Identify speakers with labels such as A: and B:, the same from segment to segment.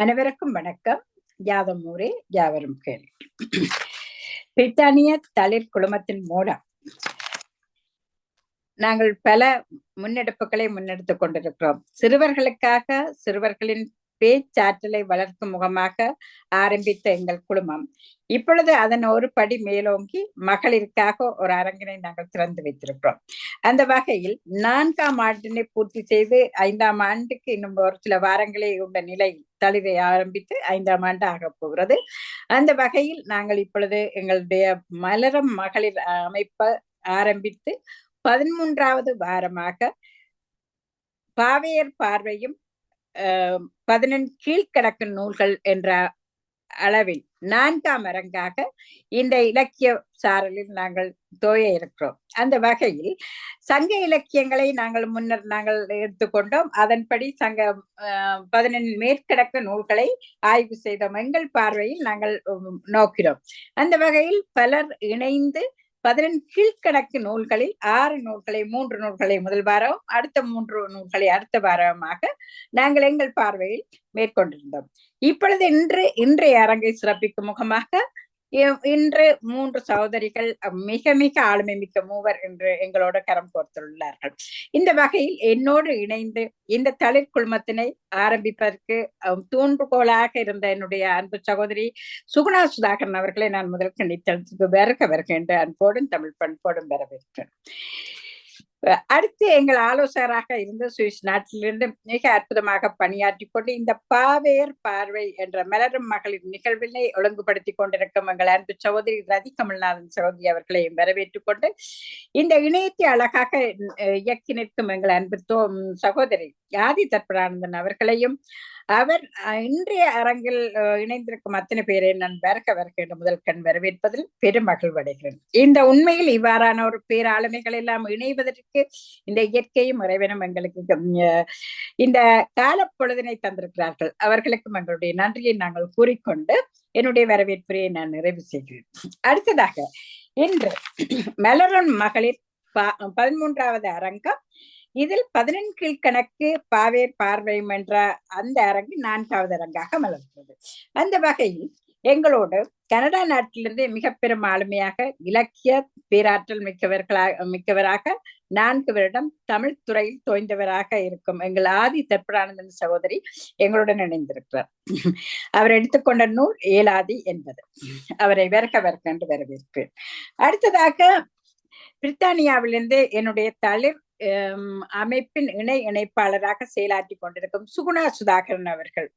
A: அனைவருக்கும் வணக்கம். யாதும் ஊரே யாவரும் கேள். பிரித்தானிய தளிர் குழுமத்தின் மூலம் நாங்கள் பல முன்னெடுப்புகளை முன்னெடுத்துக் கொண்டிருக்கிறோம். சிறுவர்களுக்காக சிறுவர்களின் பேச்சாற்றலை வளர்க்கும் முகமாக ஆரம்பித்த எங்கள் குழுமம் இப்பொழுது அதன் ஒரு படி மேலோங்கி மகளிருக்காக ஒரு அரங்கினை நாங்கள் திறந்து வைத்திருக்கிறோம். அந்த வகையில் 4ஆம் ஆண்டினை பூர்த்தி செய்து 5ஆம் ஆண்டுக்கு இன்னும் ஒரு சில வாரங்களே உள்ள நிலையில் தளிரை ஆரம்பித்து 5ஆம் ஆண்டு ஆகப் போகிறது. அந்த வகையில் நாங்கள் இப்பொழுது எங்களுடைய மலரும் மகளிர் அமைப்பை ஆரம்பித்து 13வது வாரமாக பாவையர் பார்வையும் 11 கீழ்கணக்கு நூல்கள் என்ற அளவில் 4ஆம் அரங்காக இந்த இலக்கிய சாரலில் நாங்கள் தோய இருக்கிறோம். அந்த வகையில் சங்க இலக்கியங்களை நாங்கள் எடுத்துக்கொண்டோம். அதன்படி சங்க 11 மேற்கிடக்கு நூல்களை ஆய்வு செய்தோம். எங்கள் பார்வையில் நாங்கள் நோக்கிறோம். அந்த வகையில் பலர் இணைந்து 11 கீழ்கணக்கு நூல்களில் 6 நூல்களை 3 நூல்களை முதல் வாரம், அடுத்த 3 நூல்களை அடுத்த வாரமாக நாங்கள் எங்கள் பார்வையில் மேற்கொண்டிருந்தோம். இப்பொழுது இன்றைய அரங்கை சிறப்பிக்கும் முகமாக இன்று 3 சகோதரிகள் மிக மிக ஆளுமை மிக்க மூவர் என்று எங்களோட கரம் கோர்த்துள்ளார்கள். இந்த வகையில் என்னோடு இணைந்து இந்த தளிர் குழுமத்தினை ஆரம்பிப்பதற்கு தூண்டுகோலாக இருந்த என்னுடைய அன்பு சகோதரி சுகுணா சுதாகரன் அவர்களை நான் முதல் கணித்தளத்துக்கு வருக என்று அன்போடும் தமிழ் பண்போடும் வரவேற்கிறேன். அடுத்து எங்கள் ஆலோசகராக இருந்து சுவிஸ் நாட்டிலிருந்து மிக அற்புதமாக பணியாற்றி கொண்டு இந்த பாவேர் பார்வை என்ற மலரும் மகளிர் நிகழ்வினை ஒழுங்குபடுத்தி கொண்டிருக்கும் எங்கள் அன்பு சகோதரி ரதி கமல்நாதன் சகோதரி அவர்களையும் வரவேற்றுக் கொண்டு இந்த இணையத்தை அழகாக இயக்கி நிற்கும் எங்கள் அன்பு சகோதரி ஆதி தற்பரானந்தன் அவர்களையும் அவர் இன்றைய அரங்கில் இணைந்திருக்கும் அத்தனை பேரை நான் வருக என்று முதல் கண் வரவேற்பதில் பெரும் மகிழ்வடைகிறேன். இந்த உண்மையில் இவ்வாறான ஒரு பேராளுமைகள் எல்லாம் இணைவதற்கு இந்த இயற்கையும் இறைவனும் எங்களுக்கு இந்த காலப்பொழுதினை தந்திருக்கிறார்கள். அவர்களுக்கும் எங்களுடைய நன்றியை நாங்கள் கூறிக்கொண்டு என்னுடைய வரவேற்புரையை நான் நிறைவு செய்கிறேன். அடுத்ததாக இன்று மலரும் மகளிர் 13வது அரங்கம். இதில் 11 கீழ்கணக்கு பாவேர் பார்வையும் என்ற அந்த அரங்கு 4வது அரங்காக மலர்கிறது. அந்த வகையில் எங்களோடு கனடா நாட்டிலிருந்து மிக பெரும் ஆளுமையாக இலக்கிய பேராற்றல் மிக்கவராக 4 வருடம் தமிழ் துறையில் தோய்ந்தவராக இருக்கும் எங்கள் ஆதி தற்பரானந்தன் சகோதரி எங்களுடன் இணைந்திருக்கிறார். அவர் எடுத்துக்கொண்ட நூல் ஏலாதி என்பது. அவரை வருக என்று வரவேற்கிறேன். அடுத்ததாக பிரித்தானியாவிலிருந்து என்னுடைய தளிர் அமைப்பின் இணைப்பாளராக செயலாற்றி கொண்டிருக்கும் சுகுணா சுதாகரன் அவர்கள்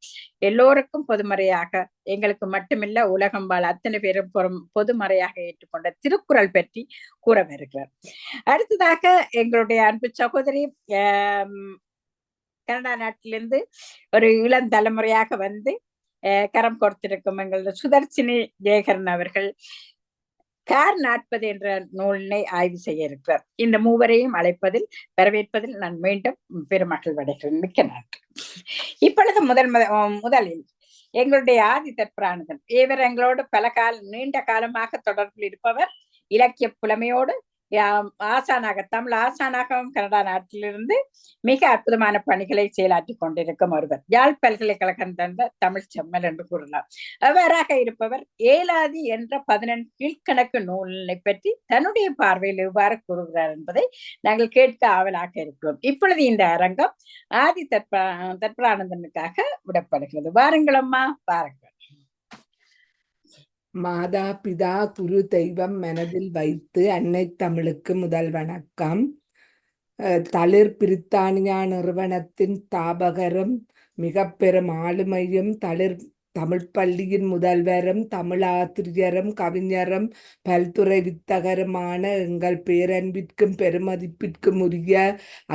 A: எல்லோருக்கும் பொதுமறையாக, எங்களுக்கு மட்டுமில்ல உலகம் வாழ் அத்தனை பேரும் பொதுமறையாக ஏற்றுக்கொண்ட திருக்குறள் பற்றி கூற வருகிறார். அடுத்ததாக எங்களுடைய அன்பு சகோதரி கனடா நாட்டிலிருந்து ஒரு இளம் தலைமுறையாக வந்து கரம் கொடுத்திருக்கும் எங்களுடைய சுதர்சினி ஜெயகரன் அவர்கள் கார் 40 என்ற நூலினை ஆய்வு செய்ய இருக்கிறார். இந்த மூவரையும் அழைப்பதில் வரவேற்பதில் நான் மீண்டும் பெருமகிழ்வடைகிறேன். மிக்க நன்றி. இப்பொழுது முதலில் எங்களுடைய ஆதி தற்பரானந்தன் இவர் எங்களோடு நீண்ட காலமாக தொடர்பில் இருப்பவர். இலக்கிய புலமையோடு தமிழ் ஆசானாகவும் கனடா நாட்டிலிருந்து மிக அற்புதமான பணிகளை செயலாற்றி கொண்டிருக்கும் ஒருவர். யாழ் பல்கலைக்கழகம் தந்த தமிழ் செம்மல் என்று கூறலாம். அவராக இருப்பவர் ஏலாதி என்ற 11 கீழ்கணக்கு நூலினை பற்றி தன்னுடைய பார்வையில் எவ்வாறு கூறுகிறார் என்பதை நாங்கள் கேட்க ஆவலாக இருக்கிறோம். இப்பொழுது இந்த அரங்கம் ஆதி தற்பரானந்தனுக்காக விடப்படுகிறது. வாருங்களம்மா, வாருங்கள்.
B: மாதா பிதா குரு தெய்வம் மனதில் வைத்து அன்னை தமிழுக்கு முதல் வணக்கம். தளிர் பிரித்தானியா நிறுவனத்தின் ஸ்தாபகரும் மிக பெரும் ஆளுமையும் தமிழ் பள்ளியின் முதல்வரும் தமிழாசிரியரும் கவிஞரும் பல்துறை வித்தகருமான எங்கள் பேரன்பிற்கும் பெருமதிப்பிற்கும் உரிய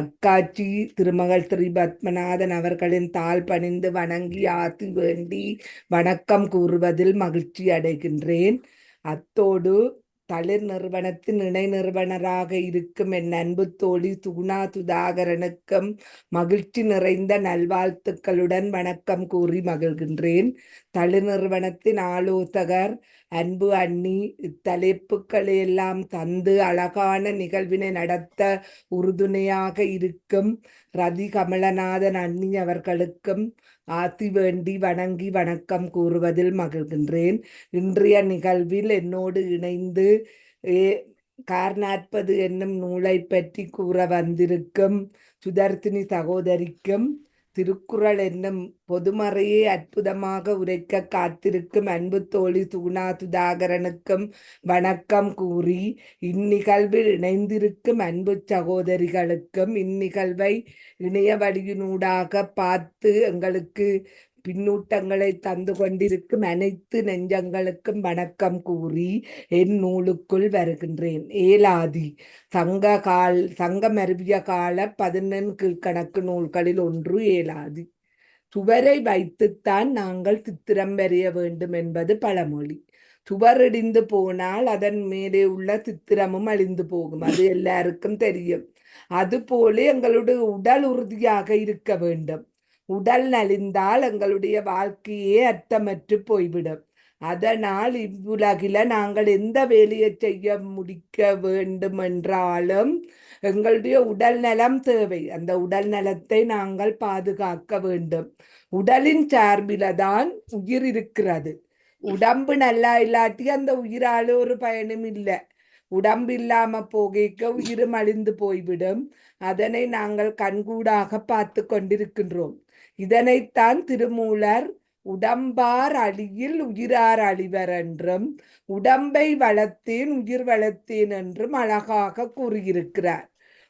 B: அக்காட்சி திருமகள் ஸ்ரீ பத்மநாதன் அவர்களின் தாழ் பணிந்து வணங்கி ஆசி வேண்டி வணக்கம் கூறுவதில் மகிழ்ச்சி அடைகின்றேன். அத்தோடு தளிர் நிறுவனத்தின் இணை நிறுவனராக இருக்கும் என் அன்பு தோழி சுகுணா சுதாகரனுக்கும் மகிழ்ச்சி நிறைந்த நல்வாழ்த்துக்களுடன் வணக்கம் கூறி மகிழ்கின்றேன். தளிர் நிறுவனத்தின் ஆலோசகர் அன்பு அண்ணி இத்தலைப்புகளை எல்லாம் தந்து அழகான நிகழ்வினை நடத்த உறுதுணையாக இருக்கும் ரதி கமலநாதன் அண்ணி அவர்களுக்கும் ஆத்தி வேண்டி வணங்கி வணக்கம் கூறுவதில் மகிழ்கின்றேன். இன்றைய நிகழ்வில் என்னோடு இணைந்து கார்40 என்னும் நூலை பற்றி கூற வந்திருக்கும் சுதர்த்தினி சகோதரிக்கும், திருக்குறள் என்னும் பொதுமறையை அற்புதமாக உரைக்க காத்திருக்கும் அன்பு தோழி சுகுணா சுதாகரனுக்கும் வணக்கம் கூறி, இந்நிகழ்வில் இணைந்திருக்கும் அன்பு சகோதரிகளுக்கும் இந்நிகழ்வை இணைய வழியினூடாக பார்த்து எங்களுக்கு பின்னூட்டங்களை தந்து கொண்டிருக்கும் அனைத்து நெஞ்சங்களுக்கும் வணக்கம் கூறி என் நூலுக்குள் வருகின்றேன். ஏலாதி சங்கமருவிய கால 11 கீழ்கணக்கு நூல்களில் ஒன்று ஏலாதி. சுவரை வைத்துத்தான் நாங்கள் சித்திரம் வரைய வேண்டும் என்பது பழமொழி. சுவர் இடிந்து போனால் அதன் மேலே உள்ள சித்திரமும் அழிந்து போகும், அது எல்லாருக்கும் தெரியும். அதுபோல எங்களுடைய உடல் உறுதியாக இருக்க வேண்டும். உடல் நலிந்தால் எங்களுடைய வாழ்க்கையே அர்த்தமற்று போய்விடும். அதனால் இவ்வுலகில நாங்கள் எந்த வேலையை செய்ய முடிக்க வேண்டும் என்றாலும் எங்களுடைய உடல் நலம் தேவை. அந்த உடல் நலத்தை நாங்கள் பாதுகாக்க வேண்டும். உடலின் சார்பில தான் உயிர் இருக்கிறது. உடம்பு நல்லா இல்லாட்டி அந்த உயிரால ஒரு பயனும் இல்லை. உடம்பு இல்லாம போகைக்க உயிரும் அழிந்து போய்விடும். அதனை நாங்கள் கண்கூடாக பார்த்து கொண்டிருக்கின்றோம். இதனைத்தான் திருமூலர் உடம்பார் அழியில் உயிரார் அழிவர் என்றும், உடம்பை வளர்த்தேன் உயிர் வளர்த்தேன் என்றும் அழகாக கூறியிருக்கிறார்.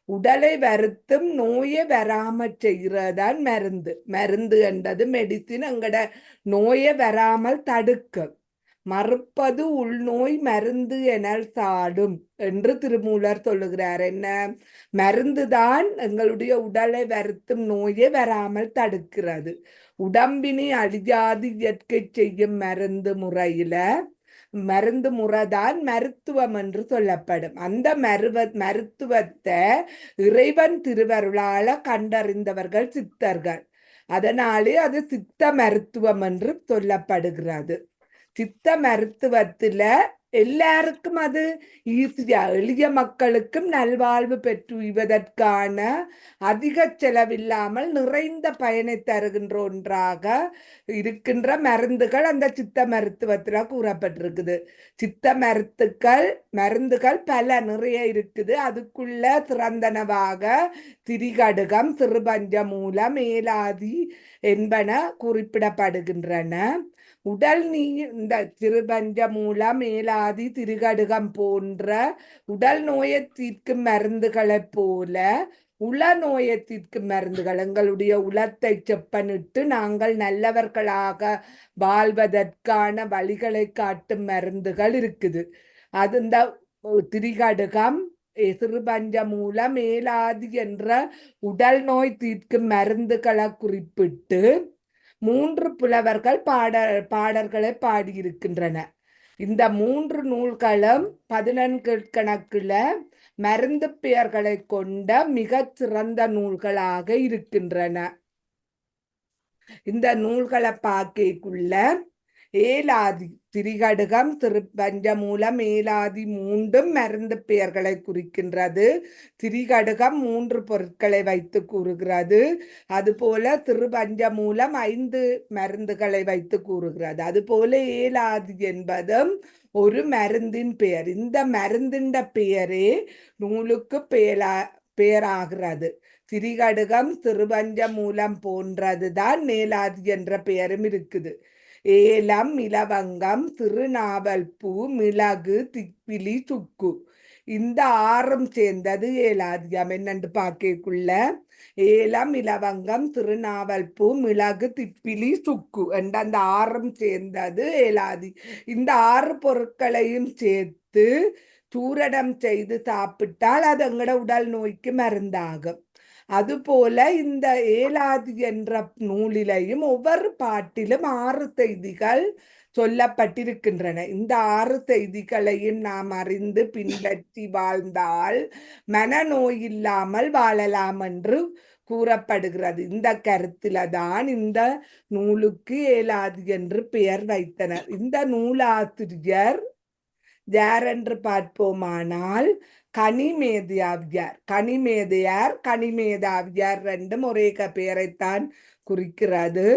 B: உடலை வருத்தும் நோயை வராமல் செய்கிறதான் மருந்து. மருந்து என்றது மெடிசின், எங்கட நோயை வராமல் தடுக்கும். மறுப்பது உள்நோய் மருந்து எனல் சாடும் என்று திருமூலர் சொல்லுகிறார். என்ன மருந்துதான் எங்களுடைய உடலை வருத்தும் நோயை வராமல் தடுக்கிறது. உடம்பினை அழியாது இயற்கை செய்யும் மருந்து முறைதான் மருத்துவம் என்று சொல்லப்படும். அந்த மருத்துவத்தை இறைவன் திருவருளால கண்டறிந்தவர்கள் சித்தர்கள். அதனாலே அது சித்த மருத்துவம் என்று சொல்லப்படுகிறது. சித்த மருத்துவத்துல எல்லாருக்கும் அது ஈஸியா, எளிய மக்களுக்கும் நல்வாழ்வு பெற்றுவதற்கான அதிக செலவில்லாமல் நிறைந்த பயனை தருகின்ற ஒன்றாக இருக்கின்ற மருந்துகள் அந்த சித்த மருத்துவத்துல கூறப்பட்டிருக்குது. சித்த மருந்துகள் பல நிறைய இருக்குது. அதுக்குள்ள சிறந்தனவாக திரிகடுகம், சிறுபஞ்சமூலம், ஏலாதி என்பன குறிப்பிடப்படுகின்றன. உடல் இந்த சிறுபஞ்சமூலம், ஏலாதி, திரிகடுகம் போன்ற உடல் நோயை தீர்க்கும் மருந்துகளைப் போல உள நோயை தீர்க்கும் மருந்துகள், எங்களுடைய உளத்தை செப்பனிட்டு நாங்கள் நல்லவர்களாக வாழ்வதற்கான வழிகளை காட்டும் மருந்துகள் இருக்குது. அது இந்த திரிகடுகம், சிறுபஞ்சமூலம், ஏலாதி என்ற உடல் நோய் தீர்க்கும் மருந்துகளை குறிப்பிட்டு 3 புலவர்கள் பாடல்களை பாடியிருக்கின்றன. இந்த 3 நூல்களும் 11 கணக்குல மருந்து பெயர்களை கொண்ட மிகச் சிறந்த நூல்களாக இருக்கின்றன. இந்த நூல்களை பார்க்கக்குள்ள ஏலாதி, திரிகடுகம், திருப்பஞ்சமூலம், ஏலாதி மூன்றும் மருந்து பெயர்களை குறிக்கின்றது. திரிகடுகம் 3 பொருட்களை வைத்து கூறுகிறது. அதுபோல திருப்பஞ்சமூலம் 5 மருந்துகளை வைத்து கூறுகிறது. அதுபோல ஏலாதி என்பதும் ஒரு மருந்தின் பெயர். இந்த மருந்தின் பெயரே நூலுக்கு பெயராகிறது. திரிகடுகம், திருப்பஞ்சமூலம் போன்றதுதான் ஏலாதி என்ற பெயரும் இருக்குது. ஏலம், இலவங்கம், திருநாவல் பூ, மிளகு, திப்பிலி, சுக்கு, இந்த 6ம் சேர்ந்தது ஏலாதியம். என்னென்று பார்க்கக்குள்ள ஏலம், இலவங்கம், திருநாவல் பூ, மிளகு, திப்பிலி, சுக்கு என்ற அந்த 6ம் சேர்ந்தது ஏலாதி. இந்த 6 பொருட்களையும் சேர்த்து சூரணம் செய்து சாப்பிட்டால் அது எங்கட உடல் நோய்க்கு மருந்தாகும். அதுபோல இந்த ஏலாதி என்ற நூலிலையும் ஒவ்வொரு பாட்டிலும் 6 செய்திகள் சொல்லப்பட்டிருக்கின்றன. இந்த 6 செய்திகளையும் நாம் அறிந்து பின்பற்றி வாழ்ந்தால் மனநோய் இல்லாமல் வாழலாம் என்று கூறப்படுகிறது. இந்த கருத்தில தான் இந்த நூலுக்கு ஏலாதி என்று பெயர் வைத்தனர். இந்த நூலாசிரியர் யார் என்று பார்ப்போமானால் கனிமேதாவியார். கனிமேதையார், கனிமேதாவியார் ரெண்டும் ஒரே பெயரைத்தான் குறிக்கிறது.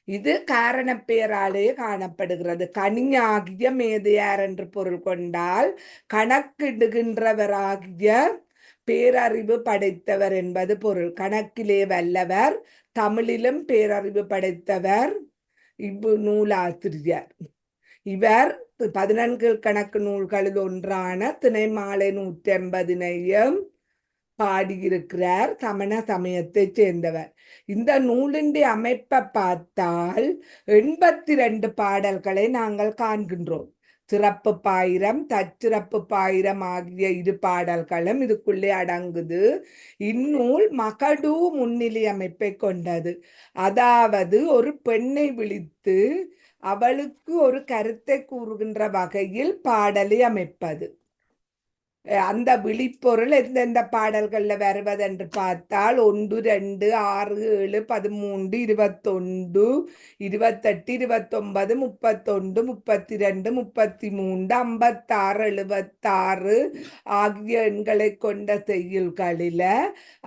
B: இது காரணப்பெயராலேயே காணப்படுகிறது. கனியாகிய மேதையார் என்று பொருள் கொண்டால் கணக்கிடுகின்றவராகிய பேரறிவு படைத்தவர் என்பது பொருள். கணக்கிலே வல்லவர், தமிழிலும் பேரறிவு படைத்தவர் நூலாசிரியர். இவர் 14 கணக்கு நூல்களில் ஒன்றான திணைமாலை 150 பாடியிருக்கிறார். சமண சமயத்தைச் சேர்ந்தவர். இந்த நூலினுடைய அமைப்பை பார்த்தால் 82 பாடல்களை நாங்கள் காண்கின்றோம். சிறப்பு பாயிரம், தற்சிறப்பு பாயிரம் ஆகிய 2 பாடல்களும் இதுக்குள்ளே அடங்குது. இந்நூல் மகடு முன்னிலை அமைப்பை கொண்டது. அதாவது ஒரு பெண்ணை விழித்து அவளுக்கு ஒரு கருத்தை கூறுகின்ற வகையில் பாடலை அமைப்பது. அந்த விழிப்பொருள் எந்தெந்த பாடல்கள்ல வருவதென்று பார்த்தால் 1, 2, 6, 7, 13, 21, 28, 29, 31, 32, 33, 56, 76 ஆகிய எண்களை கொண்ட செய்யுள்களில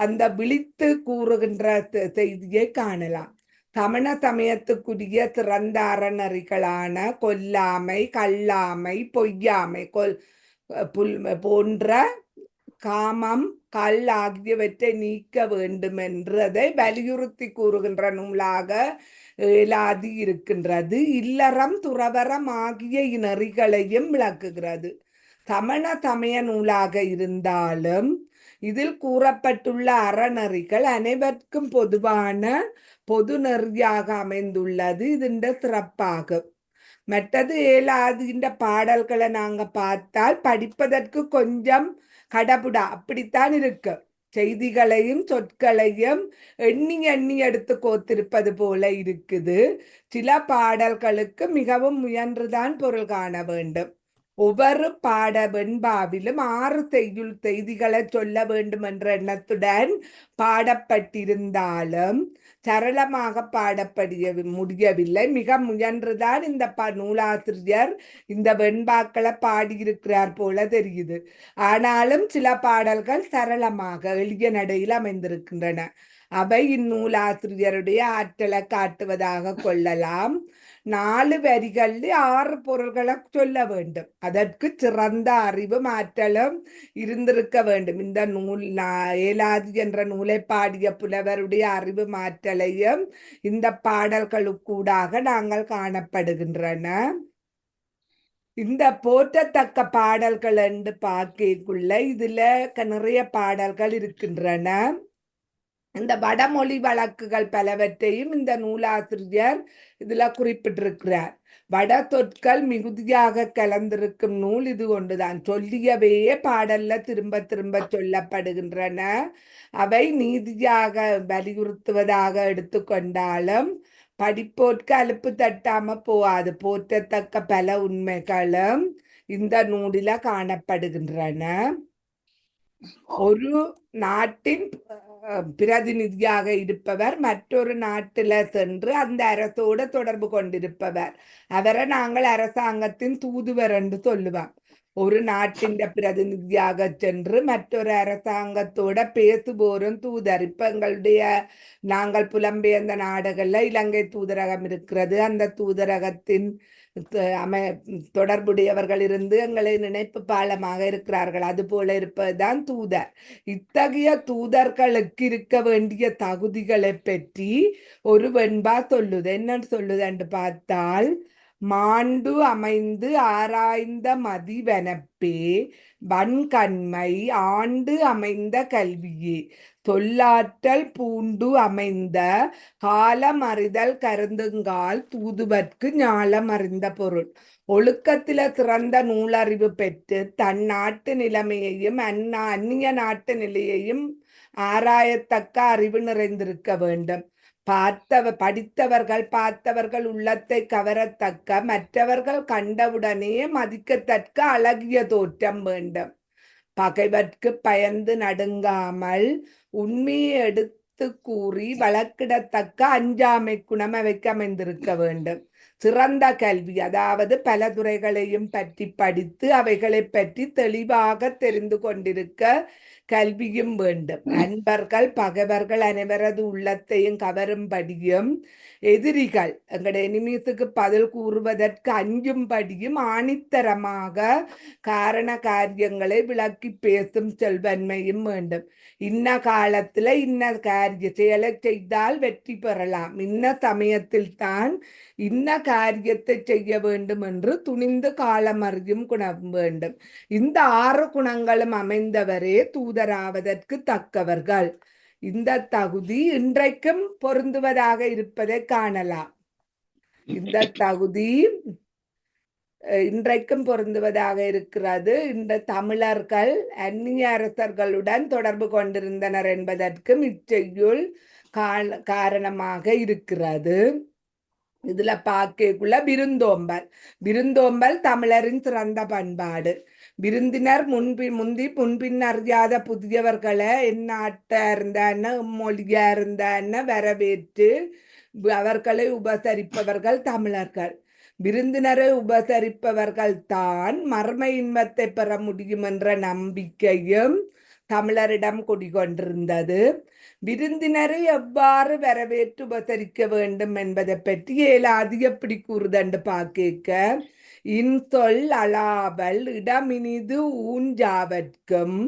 B: அந்த விழித்து கூறுகின்ற செய்தியை காணலாம். சமண சமயத்துக்குரிய சிறந்த அறநெறிகளான கொல்லாமை, கல்லாமை, பொய்யாமை, போன்ற காமம், கல் ஆகியவற்றை நீக்க வேண்டும் என்றதை வலியுறுத்தி கூறுகின்ற நூலாக இயலாதி இருக்கின்றது. இல்லறம், துறவரம் ஆகிய நெறிகளையும் விளக்குகிறது. சமண சமய நூலாக இருந்தாலும் இதில் கூறப்பட்டுள்ள அறநெறிகள் அனைவருக்கும் பொதுவான பொது நெறியாக அமைந்துள்ளது. இதன் சிறப்பாகும். மற்றது ஏழாதின்ற பாடல்களை நாங்க பார்த்தால் படிப்பதற்கு கொஞ்சம் கடபுடா அப்படித்தான் இருக்கு. செய்திகளையும் சொற்களையும் எண்ணி எண்ணி எடுத்து கோத்திருப்பது போல இருக்குது. சில பாடல்களுக்கு மிகவும் முயன்றுதான் பொருள் காண வேண்டும். ஒவ்வொரு வெண்பாவிலும் 6 செய்திகளை சொல்ல வேண்டும் என்ற எண்ணத்துடன் பாடப்பட்டிருந்தாலும் சரளமாக பாடப்படிய முடியவில்லை. மிக முயன்றுதான் இந்த நூலாசிரியர் இந்த வெண்பாக்களை பாடியிருக்கிறார் போல தெரியுது. ஆனாலும் சில பாடல்கள் சரளமாக எளிய நடையில் அமைந்திருக்கின்றன. அவை இந்நூலாசிரியருடைய ஆற்றலை காட்டுவதாக கொள்ளலாம். 4 வரிகளில் 6 பொருள்களை சொல்ல வேண்டும். அதற்கு சிறந்த அறிவும் ஆற்றலும் இருந்திருக்க வேண்டும். இந்த நூல் ஏலாதி என்ற நூலை பாடிய புலவருடைய அறிவு ஆற்றலையும் இந்த பாடல்களுக்கூடாக நாங்கள் காணப்படுகின்றன. இந்த போற்றத்தக்க பாடல்கள் என்று பார்க்கக்குள்ள இதுல நிறைய பாடல்கள் இருக்கின்றன. இந்த வடமொழி வழக்குகள் பலவற்றையும் இந்த நூலாசிரியர் இதுல குறிப்பிட்டிருக்கிறார். வட சொற்கள் மிகுதியாக கலந்திருக்கும் நூல் இது ஒன்றுதான். சொல்லியவையே பாடல்ல திரும்ப திரும்ப சொல்லப்படுகின்றன. அவை நீதியாக வலியுறுத்துவதாக எடுத்துக்கொண்டாலும் படிப்போர்க்கு அலுப்பு தட்டாம போகாது. போற்றத்தக்க பல உண்மைகளும் இந்த நூலில காணப்படுகின்றன. ஒரு நாட்டின் பிரதிநிதியாக இருப்பவர் மற்றொரு நாட்டில சென்று அந்த அரசோடு தொடர்பு கொண்டிருப்பவர். அவரை நாங்கள் அரசாங்கத்தின் தூதுவர் என்று சொல்லுவோம். ஒரு நாட்டின் பிரதிநிதியாக சென்று மற்றொரு அரசாங்கத்தோட பேசுபோரும் தூதர். இப்ப நாங்கள் புலம்பெயர்ந்த நாடுகள்ல இலங்கை தூதரகம் இருக்கிறது. அந்த தூதரகத்தின் தொடர்புடையவர்கள் இருந்து எங்களை நினைப்பு பாலமாக இருக்கிறார்கள். அது போல இருப்பதுதான் தூதர். இத்தகைய தூதர்களுக்கு இருக்க வேண்டிய தகுதிகளை பற்றி ஒரு வெண்பா சொல்லுது. என்ன சொல்லுது என்று பார்த்தால், மாண்டு அமைந்து ஆராய்ந்த மதிவனப்பே வன்கண்மை ஆண்டு அமைந்த கல்வியே தொல்லாற்றல் பூண்டு அமைந்த காலம் அறிதல் கருந்துங்கால் தூதுவர்க்கு ஞாலம் அறிந்த பொருள். ஒழுக்கத்தில சிறந்த நூலறிவு பெற்று தன் நாட்டு நிலைமையையும் அந்நிய நாட்டு நிலையையும் ஆராயத்தக்க அறிவு நிறைந்திருக்க வேண்டும். பார்த்தவர்கள் உள்ளத்தை கவரத்தக்க, மற்றவர்கள் கண்டவுடனே மதிக்கத்தக்க அழகிய தோற்றம் வேண்டும். பகைவர்க்கு பயந்து நடுங்காமல் உண்மையை எடுத்து கூறி வழக்கிடத்தக்க அஞ்சாமை குணம் அவைக்கு அமைந்திருக்க வேண்டும். சிறந்த கல்வி, அதாவது பல துறைகளையும் பற்றி படித்து அவைகளை பற்றி தெளிவாக தெரிந்து கொண்டிருக்க கல்வியும் வேண்டும். அன்பர்கள் பகைவர்கள் அனைவரது உள்ளத்தையும் கவரும்படியும் எதிரிகள் எங்களுடைய எனிமீஸுக்கு பதில் கூறுவதற்கு அஞ்சும்படியும் ஆணித்தரமாக காரண காரியங்களை விளக்கி பேசும் செல்வன்மையும் வேண்டும். இன்ன காலத்துல இன்ன காரிய செயலை செய்தால் வெற்றி பெறலாம், இன்ன சமயத்தில் தான் இன்ன காரியத்தை செய்ய வேண்டும் என்று துணிந்து காலமறியும் குணம் வேண்டும். இந்த 6 குணங்களும் அமைந்தவரே தூதராவதற்கு தக்கவர்கள். இந்த தகுதி இன்றைக்கும் பொருந்துவதாக இருப்பதை காணலாம். இந்த தகுதி இன்றைக்கும் பொருந்துவதாக இருக்கிறது. இந்த தமிழர்கள் அந்நிய அரசர்களுடன் தொடர்பு கொண்டிருந்தனர் என்பதற்கும் இச்செய்யுள் காரணமாக இருக்கிறது. இதுல பாக்கக்குள்ள விருந்தோம்பல் தமிழரின் சிறந்த பண்பாடு. விருந்தினர் முன்பின் அறியாத புதியவர்களை எந்நாட்டா இருந்தான்னு மொழியா இருந்தான்னு வரவேற்று அவர்களை உபசரிப்பவர்கள் தமிழர்கள். விருந்தினரை உபசரிப்பவர்கள் தான் மர்ம இன்பத்தை பெற முடியும் என்ற நம்பிக்கையும் தமிழரிடம் குடிகொண்டிருந்தது. விருந்தினரை எவ்வாறு வரவேற்று உபசரிக்க வேண்டும் என்பதை பற்றி ஏலாது எப்படி கூறுதண்டு பாக்க, இன்சொல் அலாவல் இடமினிது ஊஞ்சாவற்கும்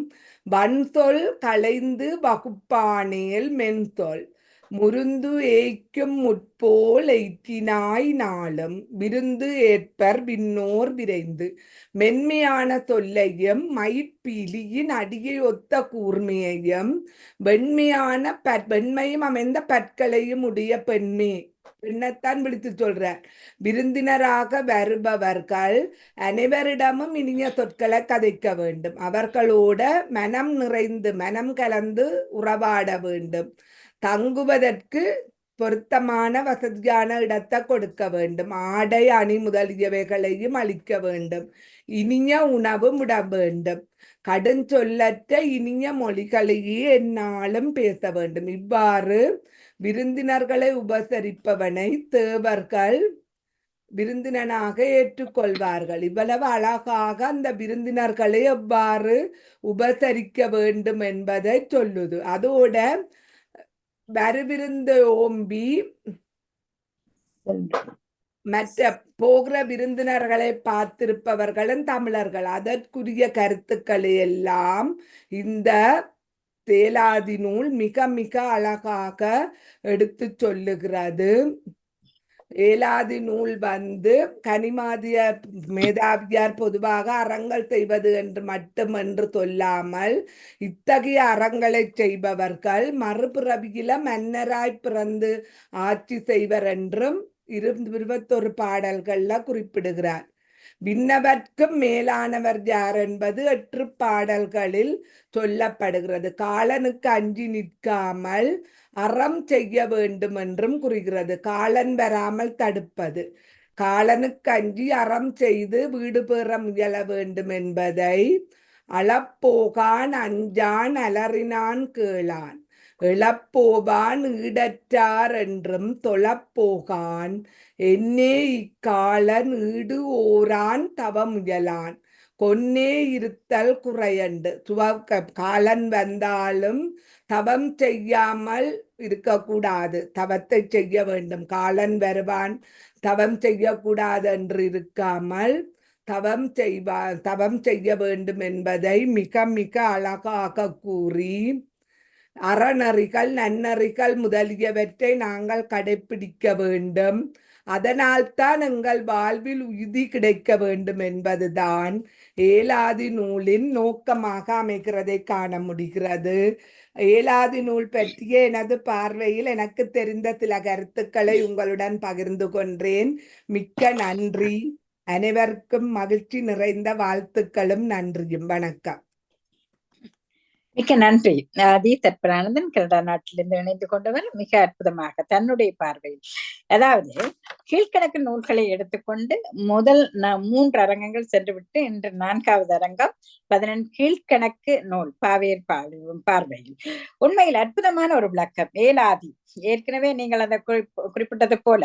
B: வன்சொல் களைந்து வகுப்பானேல் மென்சொல் முருந்து ஏய்க்கும் முற்போல் எய்த்தினாய் நாளும் விருந்து ஏற்பர் விண்ணோர் விரைந்து. மென்மையான சொல்லையும் மயிற்பீலியின் அடியை ஒத்த கூர்மையையும் வெண்மையும் அமைந்த பற்களையும் உடைய பெண்ணைத்தான் விழித்து சொல்றார். விருந்தினராக வருபவர்கள் அனைவரிடமும் இனிய சொற்களை கதைக்க வேண்டும். அவர்களோட மனம் நிறைந்து மனம் கலந்து உறவாட வேண்டும். தங்குவதற்கு பொருத்தமான வசதியான இடத்தை கொடுக்க வேண்டும். ஆடை அணி முதலியவைகளையும் அளிக்க வேண்டும். இனிய உணவும் விட வேண்டும். கடுஞ்சொல்லற்ற இனிய மொழிகளையே எந்நாளும் பேச வேண்டும். இவ்வாறு விருந்தினர்களை உபசரிப்பவனை தேவர்கள் விருந்தினனாக ஏற்றுக்கொள்வார்கள். இவ்வளவு அழகாக அந்த விருந்தினர்களை எவ்வாறு உபசரிக்க வேண்டும் என்பதை சொல்லுது. அதோட வருவிருந்த ஓம்பி மற்ற போகிற விருந்தினர்களை பார்த்திருப்பவர்களும் தமிழர்கள். அதற்குரிய கருத்துக்களை எல்லாம் இந்த தேலாதி நூல் மிக மிக அழகாக எடுத்து சொல்லுகிறது. ஏலாதி நூல் கனிமாதிய மேதாவியார் பொதுவாக அறங்கள் செய்வது என்று மட்டுமென்று சொல்லாமல் இத்தகைய அறங்களை செய்பவர்கள் மறுபிறவியில மன்னராய் பிறந்து ஆட்சி செய்வர் என்றும் 21 பாடல்கள்ல குறிப்பிடுகிறார். விண்ணவர்க்கும் மேலானவர் யார் என்பது 8 பாடல்களில் சொல்லப்படுகிறது. காலனுக்கு அஞ்சி நிற்காமல் அறம் செய்ய வேண்டும் என்றும் கூறுகிறது. காலன் வராமல் தடுப்பது, காலனுக்கு அஞ்சி அறம் செய்து வீடு பெற முயல வேண்டும் என்பதை அளப்போகான் அஞ்சான் அலறினான் கேளான் இழப்போவான் ஈடற்றார் என்றும் தொழப்போகான் என்னே இக்காலன் ஈடு ஓரான் தவமுயலான் கொன்னே இருத்தல் குறையண்டு. காலன் வந்தாலும் தவம் செய்யாமல் இருக்கக்கூடாது, தவத்தை செய்ய வேண்டும். காலன் வருவான், தவம் செய்யக்கூடாது என்று இருக்காமல் தவம் செய்ய வேண்டும் என்பதை மிக மிக அழகாக கூறி அறநெறிகள் நன்னறிகள் முதலியவற்றை நாங்கள் கடைபிடிக்க வேண்டும். அதனால்தான் எங்கள் வாழ்வில் உறுதி கிடைக்க வேண்டும் என்பதுதான் ஏலாதி நூலின் நோக்கமாக அமைகிறதை காண முடிகிறது. ஏலாதி நூல் பற்றிய எனது பார்வையில் எனக்கு தெரிந்த சில கருத்துக்களை உங்களுடன் பகிர்ந்து கொண்டேன். மிக்க நன்றி. அனைவருக்கும் மகிழ்ச்சி நிறைந்த வாழ்த்துக்களும் நன்றியும். வணக்கம்.
A: மிக்க நன்றி. தி தற்பரானந்தன் கனடா நாட்டிலிருந்து இணைந்து கொண்டவர் மிக அற்புதமாக தன்னுடைய பார்வையில், அதாவது கீழ்கணக்கு நூல்களை எடுத்துக்கொண்டு முதல் 3 அரங்கங்கள் சென்றுவிட்டு இன்று 4வது அரங்கம் 11 கீழ்கணக்கு நூல் பாவேர் பார்வையில் உண்மையில் அற்புதமான ஒரு விளக்கம். ஏலாதி ஏற்கனவே நீங்கள் அந்த குறிப்பிட்டது போல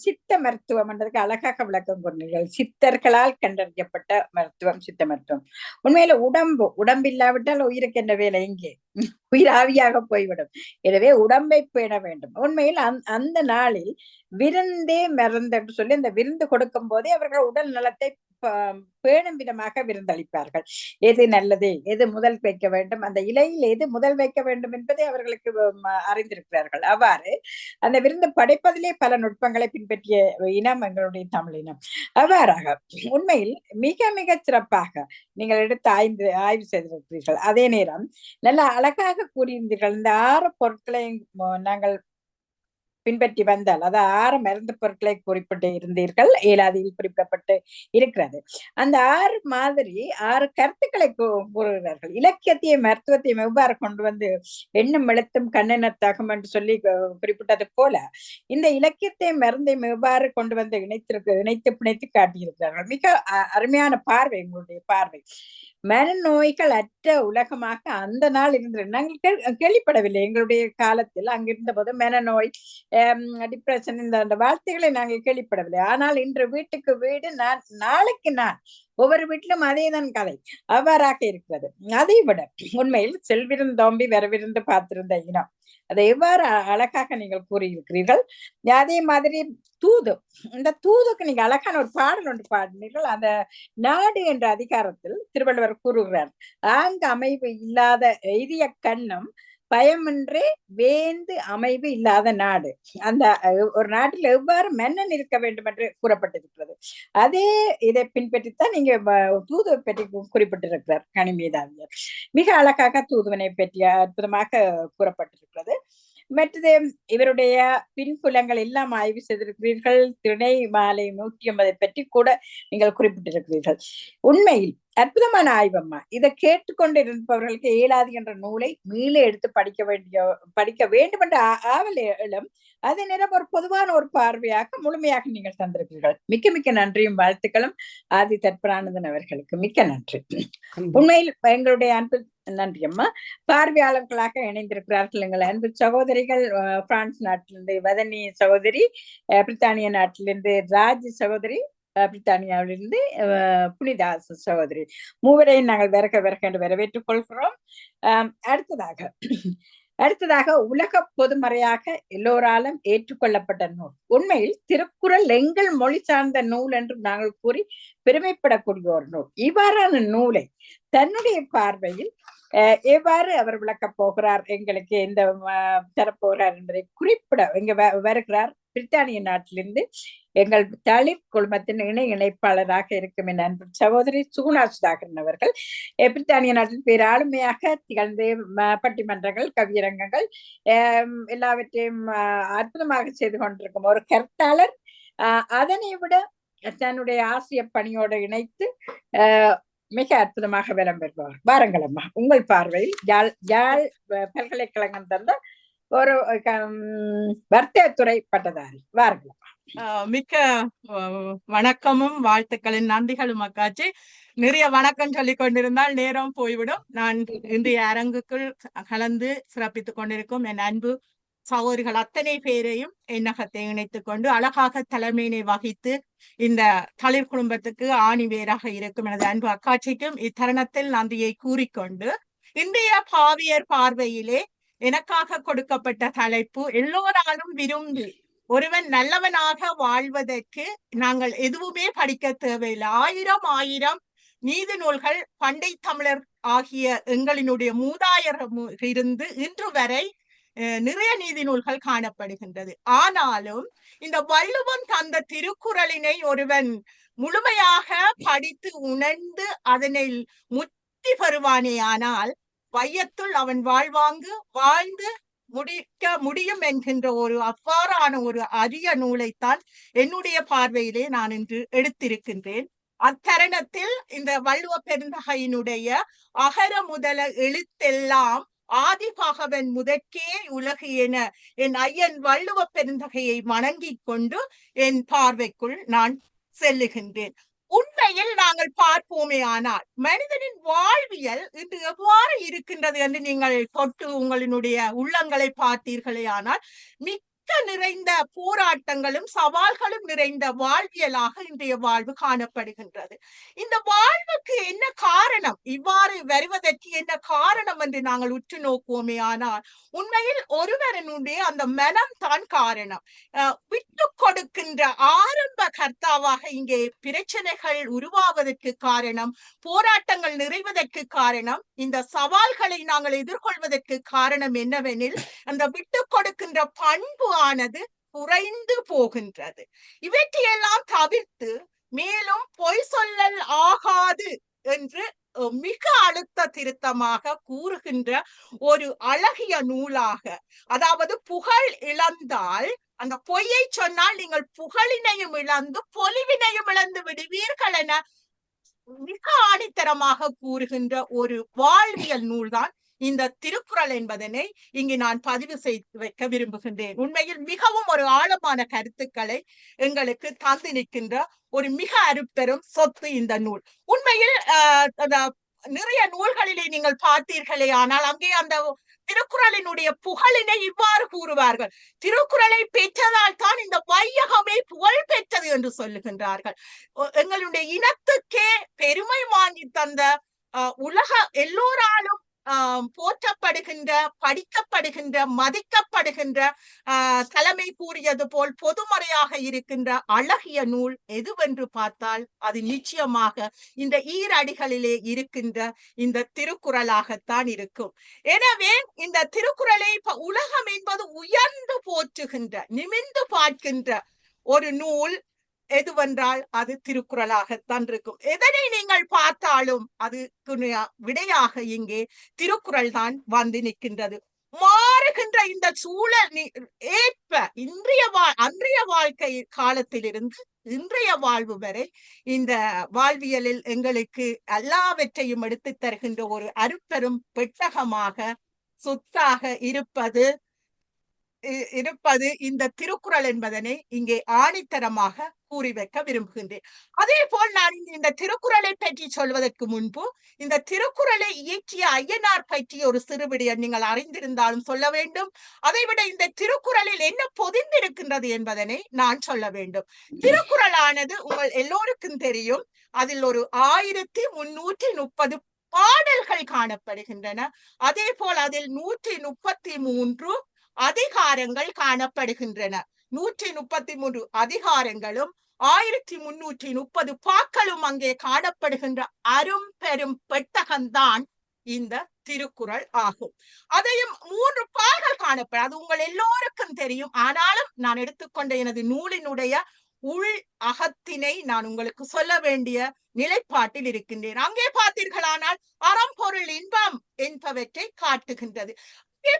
A: சித்த மருத்துவம் என்றதுக்கு அழகாக விளக்கம் கொண்டீர்கள். சித்தர்களால் கண்டறியப்பட்ட மருத்துவம் சித்த மருத்துவம். உண்மையில உடம்பில்லாவிட்டால் உயிருக்கு என்ற வேலை இங்கே உயிராவியாக போய்விடும். எனவே உடம்பை பேண வேண்டும். உண்மையில் அந்த நாளில் விருந்தே மருந்து என்று சொல்லி அந்த விருந்து கொடுக்கும் போதே அவர்கள் உடல் நலத்தை பேணும் விதமாக விருந்தளிப்பார்கள். எது நல்லது, எது முதல் வைக்க வேண்டும், அந்த இலையில் எது முதல் வைக்க வேண்டும் என்பதை அவர்களுக்கு அறிந்திருக்கிறார்கள். அவ்வாறு அந்த விருந்து படைப்பதிலே பல நுட்பங்களை பின்பற்றிய இனம் எங்களுடைய தமிழ் இனம். அவ்வாறாக உண்மையில் மிக மிக சிறப்பாக நீங்கள் எடுத்து ஆய்வு செய்திருக்கிறீர்கள். அதே நேரம் நல்ல அழகாக கூறியிருந்தீர்கள். இந்த 6 பொருட்களை நாங்கள் பின்பற்றி வந்தால், அதாவது 6 மருந்து பொருட்களை குறிப்பிட்டு இருந்தீர்கள், ஏலாதியில் குறிப்பிடப்பட்டு இருக்கிறது. அந்த 6 மாதிரி 6 கருத்துக்களை கூறுகிறார்கள். இலக்கியத்தையும் மருத்துவத்தையும் எவ்வாறு கொண்டு வந்து எண்ணும் எழுத்தும் கண்ணெனத்தாகும் என்று சொல்லி குறிப்பிட்டது போல, இந்த இலக்கியத்தையும் மருந்தையும் எவ்வாறு கொண்டு வந்து இணைத்து பிணைத்து காட்டியிருக்கிறார்கள். மிக அருமையான பார்வை உங்களுடைய பார்வை. மனநோய்கள் அற்ற உலகமாக அந்த நாள் இருந்தது. நாங்கள் கேள்விப்படவில்லை. எங்களுடைய காலத்தில் அங்கிருந்த போது மனநோய், டிப்ரெஷன் இந்த வார்த்தைகளை நாங்கள் கேள்விப்படவில்லை. ஆனால் இன்று வீட்டுக்கு வீடு, நாளைக்கு நான் ஒவ்வொரு வீட்டிலும் அதேதான் கதை. அவ்வாறாக இருக்கிறது. அதை விட உண்மையில் செல்விருந்தோம்பி வரவிருந்து பார்த்திருந்த இனம், அதை எவ்வாறு அழகாக நீங்கள் கூறியிருக்கிறீர்கள். அதே மாதிரி தூது, இந்த தூதுக்கு நீங்க அழகான ஒரு பாடல் ஒன்று பாடினீர்கள். அந்த நாடு என்ற அதிகாரத்தில் திருவள்ளுவர் கூறுகிறார், ஆங்கு அமைவு இல்லாத எய்திய கண்ணும் பயமின்றே வேந்து அமைவு இல்லாத நாடு. அந்த ஒரு நாட்டில் எவ்வாறு மன்னன் இருக்க வேண்டும் என்று கூறப்பட்டிருக்கிறது. அதே இதை பின்பற்றித்தான் நீங்க தூதுவை பற்றி குறிப்பிட்டிருக்கிறார் கனிமேதாவியர். மிக அழகாக தூதுவனை பற்றி அற்புதமாக கூறப்பட்டிருக்கிறது. மற்றது இவருடைய பின்புலங்கள் எல்லாம் ஆய்வு செய்திருக்கிறீர்கள். திணை மாலை 150 பற்றி கூட நீங்கள் குறிப்பிட்டிருக்கிறீர்கள். உண்மையில் அற்புதமான ஆய்வம்மா. இதை கேட்டுக்கொண்டு இருப்பவர்களுக்கு ஏலாதி என்ற நூலை மீள எடுத்து படிக்க வேண்டும் என்ற ஆவல் எழும். அதே நேரம் ஒரு பொதுவான ஒரு பார்வையாக முழுமையாக நீங்கள் தந்திருக்கிறீர்கள். மிக்க மிக்க நன்றியும் வாழ்த்துக்களும் ஆதி தற்பரானந்தன் அவர்களுக்கு மிக்க நன்றி. உண்மையில் எங்களுடைய அன்பு நன்றி அம்மா. பார்வையாளர்களாக இணைந்திருக்கிறார்கள் எங்கள் அன்பு சகோதரிகள். பிரான்ஸ் நாட்டிலிருந்து வதனி சகோதரி, பிரித்தானிய நாட்டிலிருந்து ராஜ் சகோதரி, பிரித்தானியாவிலிருந்து புனிதா சகோதரி, மூவரையும் நாங்கள் விறக என்று வரவேற்றுக் கொள்கிறோம். அடுத்ததாக உலக பொதுமறையாக எல்லோராலும் ஏற்றுக்கொள்ளப்பட்ட நூல். உண்மையில் திருக்குறள் எங்கள் மொழி சார்ந்த நூல் என்று நாங்கள் கூறி பெருமைப்படக்கூடிய ஒரு நூல். இவ்வாறான நூலை தன்னுடைய பார்வையில் எவ்வாறு அவர் விளக்கப் போகிறார், எங்களுக்கு எந்த தரப்போகிறார் என்பதை குறிப்பிட இங்க வருகிறார். பிரித்தானிய நாட்டிலிருந்து எங்கள் தளிர் குழுமத்தின் இணைப்பாளராக இருக்கும் என் அன்பு சகோதரி சுகுணா சுதாகரன் அவர்கள். பிரித்தானிய நாட்டில் பேராளுமையாக திகழ்ந்து பட்டிமன்றங்கள், கவியரங்கங்கள் எல்லாவற்றையும் அற்புதமாக செய்து கொண்டிருக்கும் ஒரு கருத்தாளர். அதனை விட தன்னுடைய ஆசிரியர் பணியோடு இணைத்து மிக அற்புதமாக விளம் பெறுவார். வாருங்கள் அம்மா, உங்கள் பார்வையில் யாழ் பல்கலைக்கழகம் தந்த ஒரு வர்த்தகத்துறை பட்டதாரி. வாருங்கள் அம்மா.
C: மிக்க வணக்கமும் வாழ்த்துக்களின் நன்றிகளும் அக்காச்சி. நிறைய வணக்கம் சொல்லிக் கொண்டிருந்தால் நேரம் போய்விடும். நான் இன்றைய அரங்குக்குள் கலந்து சிறப்பித்துக் கொண்டிருக்கும் என் அன்பு சகோதரிகள் அத்தனை பேரையும் எண்ணகத்தை இணைத்துக் கொண்டு அழகாக தலைமையினை வகித்து இந்த தளிர் குடும்பத்துக்கு ஆணி வேராக இருக்கும் எனது அன்பு அக்காட்சிக்கும் இத்தருணத்தில் நன்றியை கூறிக்கொண்டு, இன்றைய பாவியர் பார்வையிலே எனக்காக கொடுக்கப்பட்ட தலைப்பு எல்லோராலும் விரும்பி ஒருவன் நல்லவனாக வாழ்வதற்கு நாங்கள் எதுவுமே படிக்க தேவையில்லை. ஆயிரம் நீதி நூல்கள் பண்டை தமிழர் ஆகிய எங்களினுடைய மூதாயர் இருந்து இன்று வரை நிறைய நீதி நூல்கள் காணப்படுகின்றது. ஆனாலும் இந்த வள்ளுவன் தந்த திருக்குறளினை ஒருவன் முழுமையாக படித்து உணர்ந்து அதனை முத்தி பெறுவானே ஆனால் வையத்துள் அவன் வாழ்ந்து முடிக்க முடியும் என்கின்ற ஒரு அவ்வாறான ஒரு அரிய நூலைத்தான் என்னுடைய பார்வையிலே நான் இன்று எடுத்திருக்கின்றேன். அத்தருணத்தில் இந்த வள்ளுவ பெருந்தகையினுடைய அகர முதல எழுத்தெல்லாம் ஆதிபகவன் முதற்கே உலகு என என் ஐயன் வள்ளுவ பெருந்தகையை வணங்கிக் கொண்டு என் பார்வைக்குள் நான் செல்லுகின்றேன். உண்மையில் நாங்கள் பார்ப்போமே ஆனால் மனிதனின் வாழ்வியல் இன்று எவ்வாறு இருக்கின்றது என்று நீங்கள் தொட்டு உங்களினுடைய உள்ளங்களை பார்த்தீர்களே ஆனால் மிக்க நிறைந்த போராட்டங்களும் சவால்களும் நிறைந்த வாழ்வியலாக இன்றைய வாழ்வு காணப்படுகின்றது. இந்த வாழ்வுக்கு என்ன காரணம், இவ்வாறு வருவதற்கு என்ன காரணம் என்று நாங்கள் உற்று நோக்குவோமே ஆனால் உண்மையில் ஒருவரனுடைய அந்த மனம் தான் காரணம். விட்டு கொடுக்கின்ற ஆரம்ப கர்த்தாவாக இங்கே பிரச்சனைகள் உருவாவதற்கு காரணம், போராட்டங்கள் நிறைவதற்கு காரணம், இந்த சவால்களை நாங்கள் எதிர்கொள்வதற்கு காரணம் என்னவெனில் அந்த விட்டு கொடுக்கின்ற பண்பு ஆனது குறைந்து போகின்றது. இவற்றையெல்லாம் தவிர்த்து மேலும் பொய் சொல்லல் ஆகாது என்று மிக அழுத்த திருத்தமாக கூறுகின்ற ஒரு அழகிய நூலாக, அதாவது புகழ் இழந்தால் அந்த பொய்யை சொன்னால் நீங்கள் புகழினையும் இழந்து பொலிவினையும் இழந்து விடுவீர்கள் என மிக ஆணித்தரமாக கூறுகின்ற ஒரு வாழ்வியல் நூல்தான் இந்த திருக்குறள் என்பதனை இங்கு நான் பதிவு செய்து வைக்க விரும்புகின்றேன். உண்மையில் மிகவும் ஒரு ஆழமான கருத்துக்களை எங்களுக்கு தந்து நிற்கின்ற ஒரு மிக அருப்பெரும் சொத்து இந்த நூல். உண்மையில் நிறைய நூல்களிலே நீங்கள் பார்த்தீர்களே ஆனால் அங்கே அந்த திருக்குறளினுடைய புகழினை இவ்வாறு கூறுவார்கள். திருக்குறளை பெற்றதால் தான் இந்த வையகமே புகழ் பெற்றது என்று சொல்லுகின்றார்கள். எங்களுடைய இனத்துக்கே பெருமை வாங்கி தந்த உலக எல்லோராலும் போற்றப்படுகின்ற, படிக்கப்படுகின்ற, மதிக்கப்படுகின்ற, தலைமை கூறியது போல் பொதுமறையாக இருக்கின்ற அழகிய நூல் எதுவென்று பார்த்தால் அது நிச்சயமாக இந்த ஈரடிகளிலே இருக்கின்ற இந்த திருக்குறளாகத்தான் இருக்கும். எனவே இந்த திருக்குறளை உலகம் என்பது உயர்ந்து போற்றுகின்ற, நிமிர்ந்து பார்க்கின்ற ஒரு நூல் எதுவென்றால் அது திருக்குறளாகத்தான் இருக்கும். எதனை நீங்கள் பார்த்தாலும் அது விடையாக இங்கே திருக்குறள் தான் வந்து நிற்கின்றது. மாறுகின்ற இந்த சூழல் ஏற்ப அன்றைய வாழ்க்கை காலத்திலிருந்து இன்றைய வாழ்வு வரை இந்த வாழ்வியலில் எங்களுக்கு எல்லாவற்றையும் எடுத்து தருகின்ற ஒரு அருப்பெரும் பெட்டகமாக சொத்தாக இருப்பது இந்த திருக்குறள் என்பதனை இங்கே ஆணித்தரமாக கூறி வைக்க விரும்புகின்றேன். அதே போல் நான் இந்த திருக்குறளை பற்றி சொல்வதற்கு முன்பு இந்த திருக்குறளை இயற்றிய ஐயனார் பற்றி ஒரு சிறுவிடயம் நீங்கள் அறிந்திருந்தாலும் சொல்ல வேண்டும். அதைவிட இந்த திருக்குறளில் என்ன பொதிந்திருக்கின்றது என்பதனை நான் சொல்ல வேண்டும். திருக்குறளானது உங்கள் எல்லோருக்கும் தெரியும். அதில் ஒரு 1330 பாடல்கள் காணப்படுகின்றன. அதே போல் அதில் 133 அதிகாரங்கள் காணப்படுகின்றன. 133 அதிகாரங்களும் 1330 பாக்களும் அங்கே காணப்படுகின்ற அரும் பெரும் பெட்டகம்தான் இந்த திருக்குறள் ஆகும். அதையும் 3 பால்கள் காணப்படும். அது உங்கள் எல்லோருக்கும் தெரியும். ஆனாலும் நான் எடுத்துக்கொண்ட எனது நூலினுடைய உள் அகத்தினை நான் உங்களுக்கு சொல்ல வேண்டிய நிலைப்பாட்டில் இருக்கின்றேன். அங்கே பார்த்தீர்களானால் அறம்பொருள் இன்பம் என்பவற்றை காட்டுகின்றது.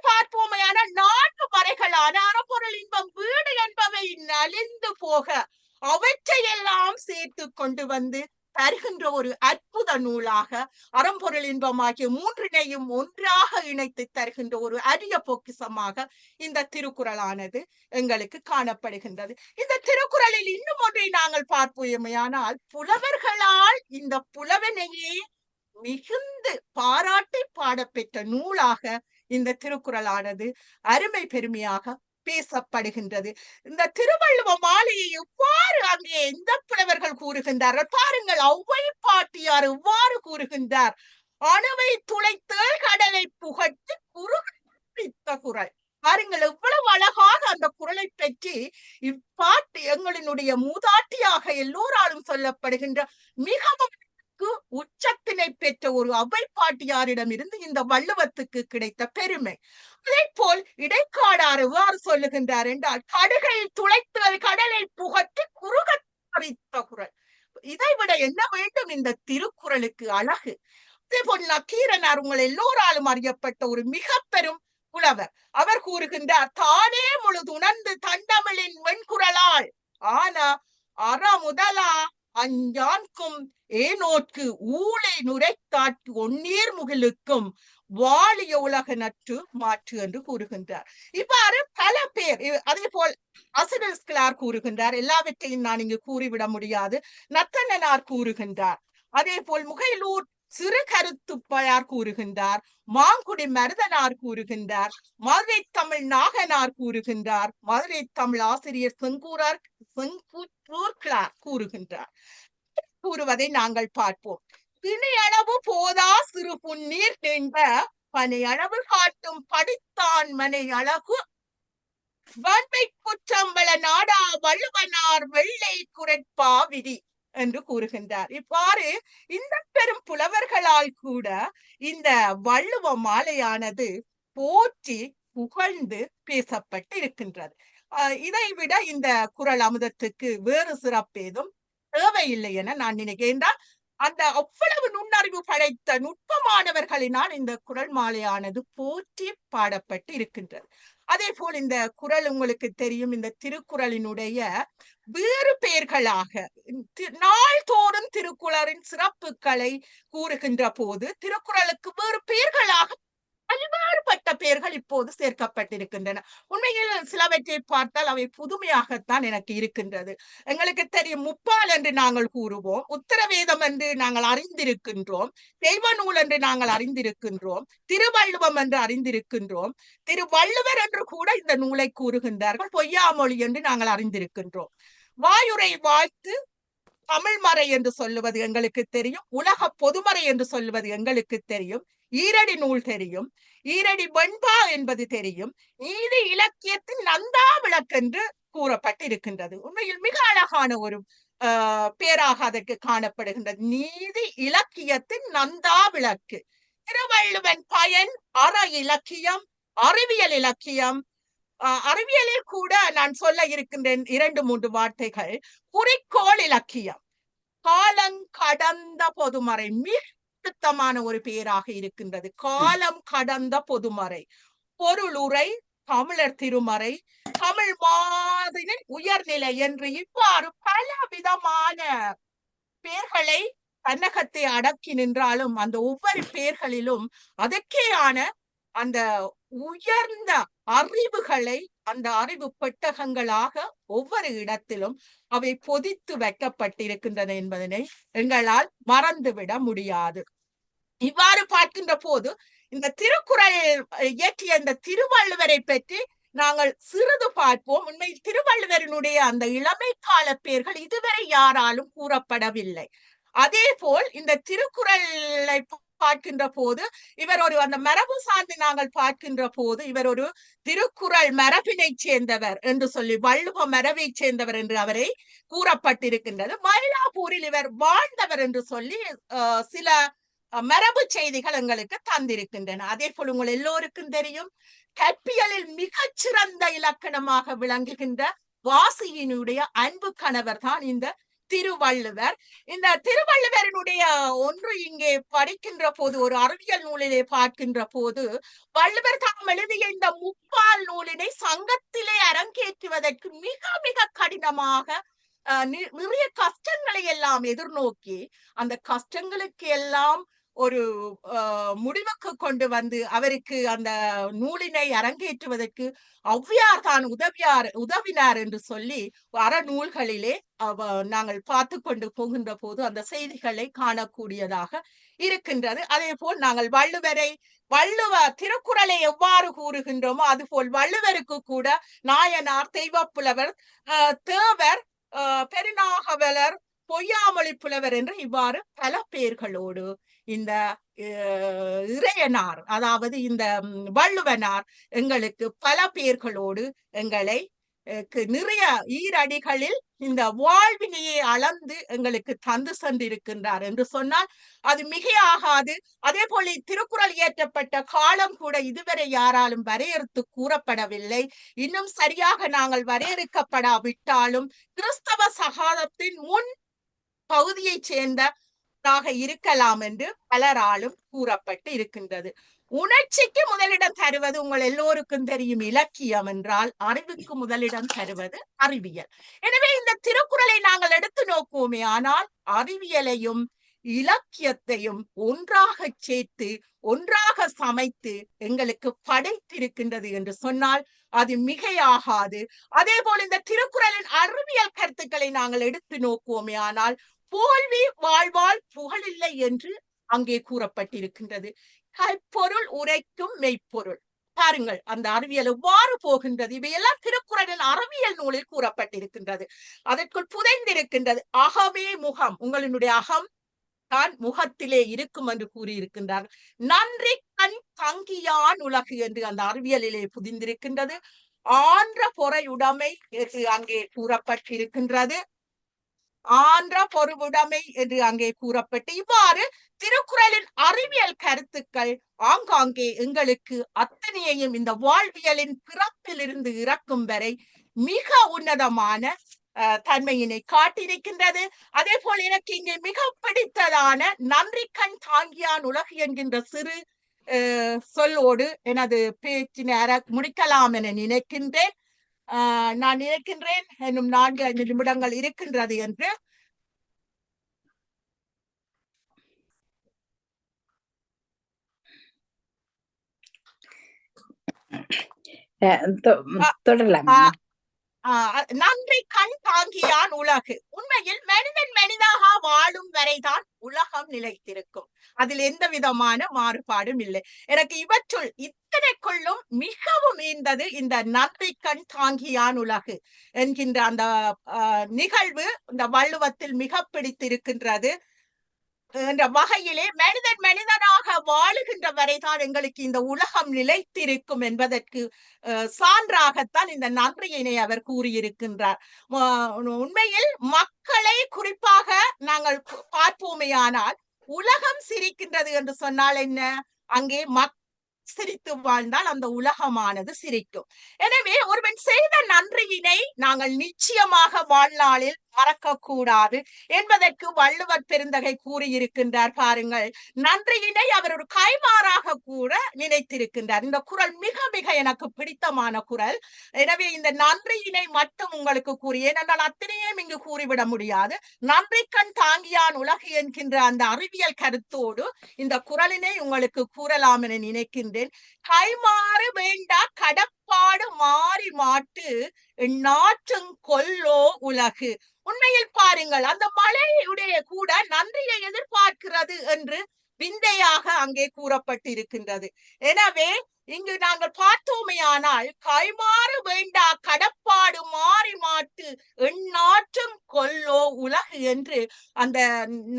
C: பார்ப்போமையான 4 வரைகளான அறப்பொருள் இன்பம் வீடு என்பவை நலிந்து போக அவற்றையெல்லாம் சேர்த்து கொண்டு வந்து தருகின்ற ஒரு அற்புத நூலாக அறம்பொருள் இன்பமாகிய 3னையும் ஒன்றாக இணைத்து தருகின்ற ஒரு அரிய பொக்கிசமாக இந்த திருக்குறளானது எங்களுக்கு காணப்படுகின்றது. இந்த திருக்குறளில் இன்னும் ஒன்றை நாங்கள் பார்ப்போமையானால் புலவர்களால் இந்த புலவனையே மிகுந்து பாராட்டி பாடப்பெற்ற நூலாக இந்த திருக்குறளானது அருமை பெருமையாக பேசப்படுகின்றது. இந்த திருவள்ளுவ மாலையை எவ்வாறு அங்கே எந்த புலவர்கள் கூறுகின்றார்கள் பாருங்கள். ஔவை பாட்டியார் எவ்வாறு கூறுகின்றார்? அணுவை துளைத்தல் கடலை புகட்டு குறுகித்த குறள். பாருங்கள் எவ்வளவு அழகாக அந்த குறளை பற்றி இப்பாட்டு எங்களினுடைய மூதாட்டியாக எல்லோராலும் சொல்லப்படுகின்ற மிகவும் உச்சத்தினை பெற்ற ஒரு அவை பாட்டியாரிடம் இருந்து இந்த வள்ளுவத்துக்கு கிடைத்த பெருமை. அதே போல் இடைக்காடார் எவ்வாறு சொல்லுகின்றார் என்றால் கடுகை துளைத்தல் கடலை புகட்டு குறுகத்த குறள். இதைவிட என்ன வேண்டும் இந்த திருக்குறளுக்கு அழகு. அதே போல் நக்கீரனார் உங்கள் எல்லோராலும் அறியப்பட்ட ஒரு மிக பெரும் புலவர். அவர் கூறுகின்றார் தானே முழுதுணர்ந்து தண்டமிழின் வெண்குறளால் ஆனா அற முதலா அஞ்சான்கும் ஏனோற்கு ஊழை நுரைத்தாட்டு ஒன்னீர் முகிலுக்கும் வாழிய உலக நற்று மாற்று என்று கூறுகின்றார். இவ்வாறு பல பேர், அதே போல் அசிரஸ்களார் கூறுகின்றார். எல்லாவற்றையும் நான் இங்கு கூறிவிட முடியாது. நத்தனார் கூறுகின்றார். அதே போல் முகையிலூர் சிறு கருத்துப்பயார் கூறுகின்றார், மாங்குடி மருதனார் கூறுகின்றார், மதுரை தமிழ் நாகனார் கூறுகின்றார், மதுரை தமிழ் ஆசிரியர் செங்கூற்றார் கூறுகின்றார். கூறுவதை நாங்கள் பார்ப்போம். திணையளவு போதா சிறு புன்னீர் என்ப பனையளவு காட்டும் படித்தான் மனை அழகு வன்மை குற்றம்பல நாடா வள்ளுவனார் வெள்ளை குரட்பா விதி என்று கூறுகின்றார். இவ்வாறு இந்த பெரும் புலவர்களால் கூட இந்த வள்ளுவ மாலையானது போற்றி புகழ்ந்து பேசப்பட்டு இருக்கின்றது. இதை விட இந்த குறள் அமுதத்துக்கு வேறு சிறப்பேதும் தேவையில்லை என நான் நினைக்கின்றேன். அந்த அவ்வளவு நுண்ணறிவு படைத்த நுட்பமானவர்களினால் இந்த குறள் மாலையானது போற்றி பாடப்பட்டு இருக்கின்றது. அதே போல் இந்த குறள் உங்களுக்கு தெரியும், இந்த திருக்குறளினுடைய வேறு பெயர்களாக நாள்தோறும் திருக்குறளின் சிறப்புகளை கூறுகின்ற போது திருக்குறளுக்கு வேறு பெயர்களாக பல்வேறுபட்ட பெயர்கள் இப்போது சேர்க்கப்பட்டிருக்கின்றன. உண்மையில் சிலவற்றை பார்த்தால் அவை புதுமையாகத்தான் எனக்கு இருக்கின்றது. எங்களுக்கு தெரியும், முப்பால் என்று நாங்கள் கூறுவோம், உத்தரவேதம் என்று நாங்கள் அறிந்திருக்கின்றோம், தெய்வ நூல் என்று நாங்கள் அறிந்திருக்கின்றோம், திருவள்ளுவம் என்று அறிந்திருக்கின்றோம், திருவள்ளுவர் என்று கூட இந்த நூலை கூறுகின்றார்கள், பொய்யாமொழி என்று நாங்கள் அறிந்திருக்கின்றோம். வாயுரை வாழ்த்து தமிழ்மறை என்று சொல்லுவது எங்களுக்கு தெரியும், உலக பொதுமறை என்று சொல்லுவது எங்களுக்கு தெரியும், ஈரடி நூல் தெரியும், ஈரடி வெண்பா என்பது தெரியும், நீதி இலக்கியத்தின் நந்தா விளக்கென்று கூறப்பட்டிருக்கின்றது. உண்மையில் மிக அழகான ஒரு பேராக அதற்கு காணப்படுகின்றது. நீதி இலக்கியத்தின் நந்தா விளக்கு. திருவள்ளுவன் பயன் அற இலக்கியம், அறிவியல் இலக்கியம். அறிவியலில் கூட நான் சொல்ல இருக்கின்றேன் 2-3 வார்த்தைகள். குறிக்கோள் இலக்கியம், காலம் கடந்த பொதுமறை, மிக அழுத்தமான ஒரு பெயராக இருக்கின்றது. காலம் கடந்த பொதுமறை, பொருளுரை, தமிழர் திருமறை, தமிழ் மாதிரின் உயர்நிலை என்று இவ்வாறு பல விதமான பெயர்களை தன்னகத்தை அடக்கி நின்றாலும் அந்த ஒவ்வொரு பெயர்களிலும் அதற்கேயான அந்த உயர்ந்த அறிவுகளை அந்த அறிவு பெட்டகங்களாக ஒவ்வொரு இடத்திலும் அவை பொதித்து வைக்கப்பட்டிருக்கின்றன என்பதனை எங்களால் மறந்துவிட முடியாது. இவ்வாறு பார்க்கின்ற போது இந்த திருக்குறள் இயற்றிய இந்த திருவள்ளுவரை பற்றி நாங்கள் சிறிது பார்ப்போம். உண்மையில் திருவள்ளுவரினுடைய அந்த இளமை கால பெயர்கள் இதுவரை யாராலும் கூறப்படவில்லை. அதே போல் இந்த திருக்குறளை பார்க்கின்ற போது இவர் ஒரு அந்த மரபு சார்ந்து நாங்கள் பார்க்கின்ற போது இவர் ஒரு திருக்குறள் மரபினை சேர்ந்தவர் என்று சொல்லி, வள்ளுவ மரபை சேர்ந்தவர் என்று அவரை கூறப்பட்டிருக்கின்றது. மயிலாப்பூரில் இவர் வாழ்ந்தவர் என்று சொல்லி சில மரபு செய்திகள் எங்களுக்கு தந்திருக்கின்றன. அதே போல் உங்கள் எல்லோருக்கும் தெரியும், கற்பியலில் மிகச்சிறந்த இலக்கணமாக விளங்குகின்ற வாசியினுடைய அன்பு கணவர் தான் இந்த திருவள்ளுவர். இந்த திருவள்ளுவரினுடைய ஒன்று இங்கே படிக்கின்ற போது, ஒரு அறிவியல் நூலிலே பார்க்கின்ற போது, வள்ளுவர் தாம் எழுதிய இந்த முப்பால் நூலினை சங்கத்திலே அரங்கேற்றுவதற்கு மிக மிக கடினமாக நிறைய கஷ்டங்களை எல்லாம் எதிர்நோக்கி அந்த கஷ்டங்களுக்கு எல்லாம் ஒரு முடிவுக்கு கொண்டு வந்து அவருக்கு அந்த நூலினை அரங்கேற்றுவதற்கு ஔவையார் தான் உதவினார் என்று சொல்லி அறநூல்களிலே நாங்கள் பார்த்து கொண்டு போகின்ற போது அந்த செய்திகளை காணக்கூடியதாக இருக்கின்றது. அதே போல் நாங்கள் திருக்குறளை எவ்வாறு கூறுகின்றோமோ அதுபோல் வள்ளுவருக்கு கூட நாயனார், தெய்வப்புலவர், தேவர், பெருநாகவலர், பொய்யாமொழி புலவர் என்று இவ்வாறு பல பெயர்களோடு இந்த இறையனார், அதாவது இந்த வள்ளுவனார் எங்களுக்கு பல பெயர்களோடு எங்களை நிறைய ஈரடிகளில் இந்த வாழ்வினையை அளந்து எங்களுக்கு தந்து சென்றிருக்கின்றார் என்று சொன்னால் அது மிகையாகாது. அதே போல திருக்குறள் இயற்றப்பட்ட காலம் கூட இதுவரை யாராலும் வரையறுத்து கூறப்படவில்லை. இன்னும் சரியாக நாங்கள் வரையறுக்கப்படாவிட்டாலும் கிறிஸ்தவ சகாதத்தின் முன் பகுதியை சேர்ந்ததாக இருக்கலாம் என்று பலராலும் கூறப்பட்டு இருக்கின்றது. உணர்ச்சிக்கு முதலிடம் தருவது உங்கள் எல்லோருக்கும் தெரியும் இலக்கியம் என்றால், அறிவுக்கு முதலிடம் தருவது அறிவியல். எனவே இந்த திருக்குறளை நாங்கள் எடுத்து நோக்குவோமே ஆனால் அறிவியலையும் இலக்கியத்தையும் ஒன்றாக சேர்த்து ஒன்றாக சமைத்து எங்களுக்கு படைத்திருக்கின்றது என்று சொன்னால் அது மிகையாகாது. அதே போல் இந்த திருக்குறளின் அறிவியல் கருத்துக்களை நாங்கள் எடுத்து நோக்குவோமே ஆனால் போல்வி வாழ்வாள் புகழில்லை என்று அங்கே கூறப்பட்டிருக்கின்றது. கைப்பொருள் உரைக்கும் மெய்ப்பொருள். பாருங்கள் அந்த அறிவியல் எவ்வாறு போகின்றது. இவையெல்லாம் திருக்குறளின் அறிவியல் நூலில் கூறப்பட்டிருக்கின்றது. அதற்குள் புதைந்திருக்கின்றது. அகமே முகம், உங்களினுடைய அகம் தான் முகத்திலே இருக்கும் என்று கூறியிருக்கின்றார். நன்றி கண் தங்கியான் உலகு என்று அந்த அறிவியலிலே புதிந்திருக்கின்றது. ஆன்ற பொறையுடைமை என்று அங்கே கூறப்பட்டிருக்கின்றது. ஆன்ற பொருவுடைமை என்று அங்கே கூறப்பட்டு இவ்வாறு திருக்குறளின் அறிவியல் கருத்துக்கள் ஆங்காங்கே எங்களுக்கு அத்தனையையும் இந்த வாழ்வியலின் பிறப்பிலிருந்து இறக்கும் வரை மிக உன்னதமான தன்மையினை காட்டியிருக்கின்றது. அதே போல் எனக்கு இங்கே மிக பிடித்ததான நன்றி கண் தாங்கியான் உலகு என்கின்ற சிறு சொல்லோடு எனது பேச்சினை முடிக்கலாம் என நினைக்கின்றேன். நான் நினைக்கின்றேன் இன்னும் 4-5 நிமிடங்கள் இருக்கின்றது என்று.
A: தொடரலாம்.
C: நன்றி கண் தாங்கியான் உலகு. உண்மையில் மனிதன் மனிதாக வாழும் வரைதான் உலகம் நிலைத்திருக்கும். அதில் எந்த விதமான மாறுபாடும் இல்லை. எனக்கு இவற்றுள் இத்தனைக்குள்ளும் மிகவும் ஈர்ந்தது இந்த நன்றி கண் தாங்கியான் உலகு என்கின்ற அந்த நிகழ்வு இந்த வள்ளுவத்தில் மிக பிடித்திருக்கின்றது. என்ற வகையிலே மனிதன் மனிதனாக வாழுகின்ற வரைதான் எங்களுக்கு இந்த உலகம் நிலைத்திருக்கும் என்பதற்கு சான்றாகத்தான் இந்த நன்றியினை அவர் கூறியிருக்கின்றார். உண்மையில் மக்களை குறிப்பாக நாங்கள் பார்ப்போமேயானால் உலகம் சிரிக்கின்றது என்று சொன்னால் என்ன? அங்கே சிரித்து வாழ்ந்தால் அந்த உலகமானது சிரிக்கும். எனவே ஒருவன் செய்த நன்றியினை நாங்கள் நிச்சயமாக வாழ்நாளில் மறக்க கூடாது என்பதற்கு வள்ளுவர் பெருந்தகை கூறியிருக்கின்றார். பாருங்கள், நன்றியினை அவர் ஒரு கைமாறாக கூட நினைத்திருக்கின்றார். இந்த குறள் மிக மிக எனக்கு பிடித்தமான குறள். எனவே இந்த நன்றியினை மட்டும் உங்களுக்கு கூறி, ஏனென்றால் அத்தனையும் இங்கு கூறிவிட முடியாது. நன்றி கண் தாங்கியான் உலகு என்கின்ற அந்த அறிவியல் கருத்தோடு இந்த குறளினை உங்களுக்கு கூறலாம் என நினைக்கின்றேன். கைமாறு வேண்டா கடப்பாடு மாறி மாட்டு நாற்றும் கொல்லோ உலகு. உண்மையில் பாருங்கள், அந்த மலையுடைய கூட நன்றியை எதிர்பார்க்கிறது என்று விந்தையாக அங்கே கூறப்பட்டிருக்கின்றது. எனவே இங்கு நாங்கள் பார்த்தோமையானால் கைமாறு வேண்டா கடப்பாடு மாறி மாட்டு எந்நாற்றும் கொல்லோ உலகு என்று அந்த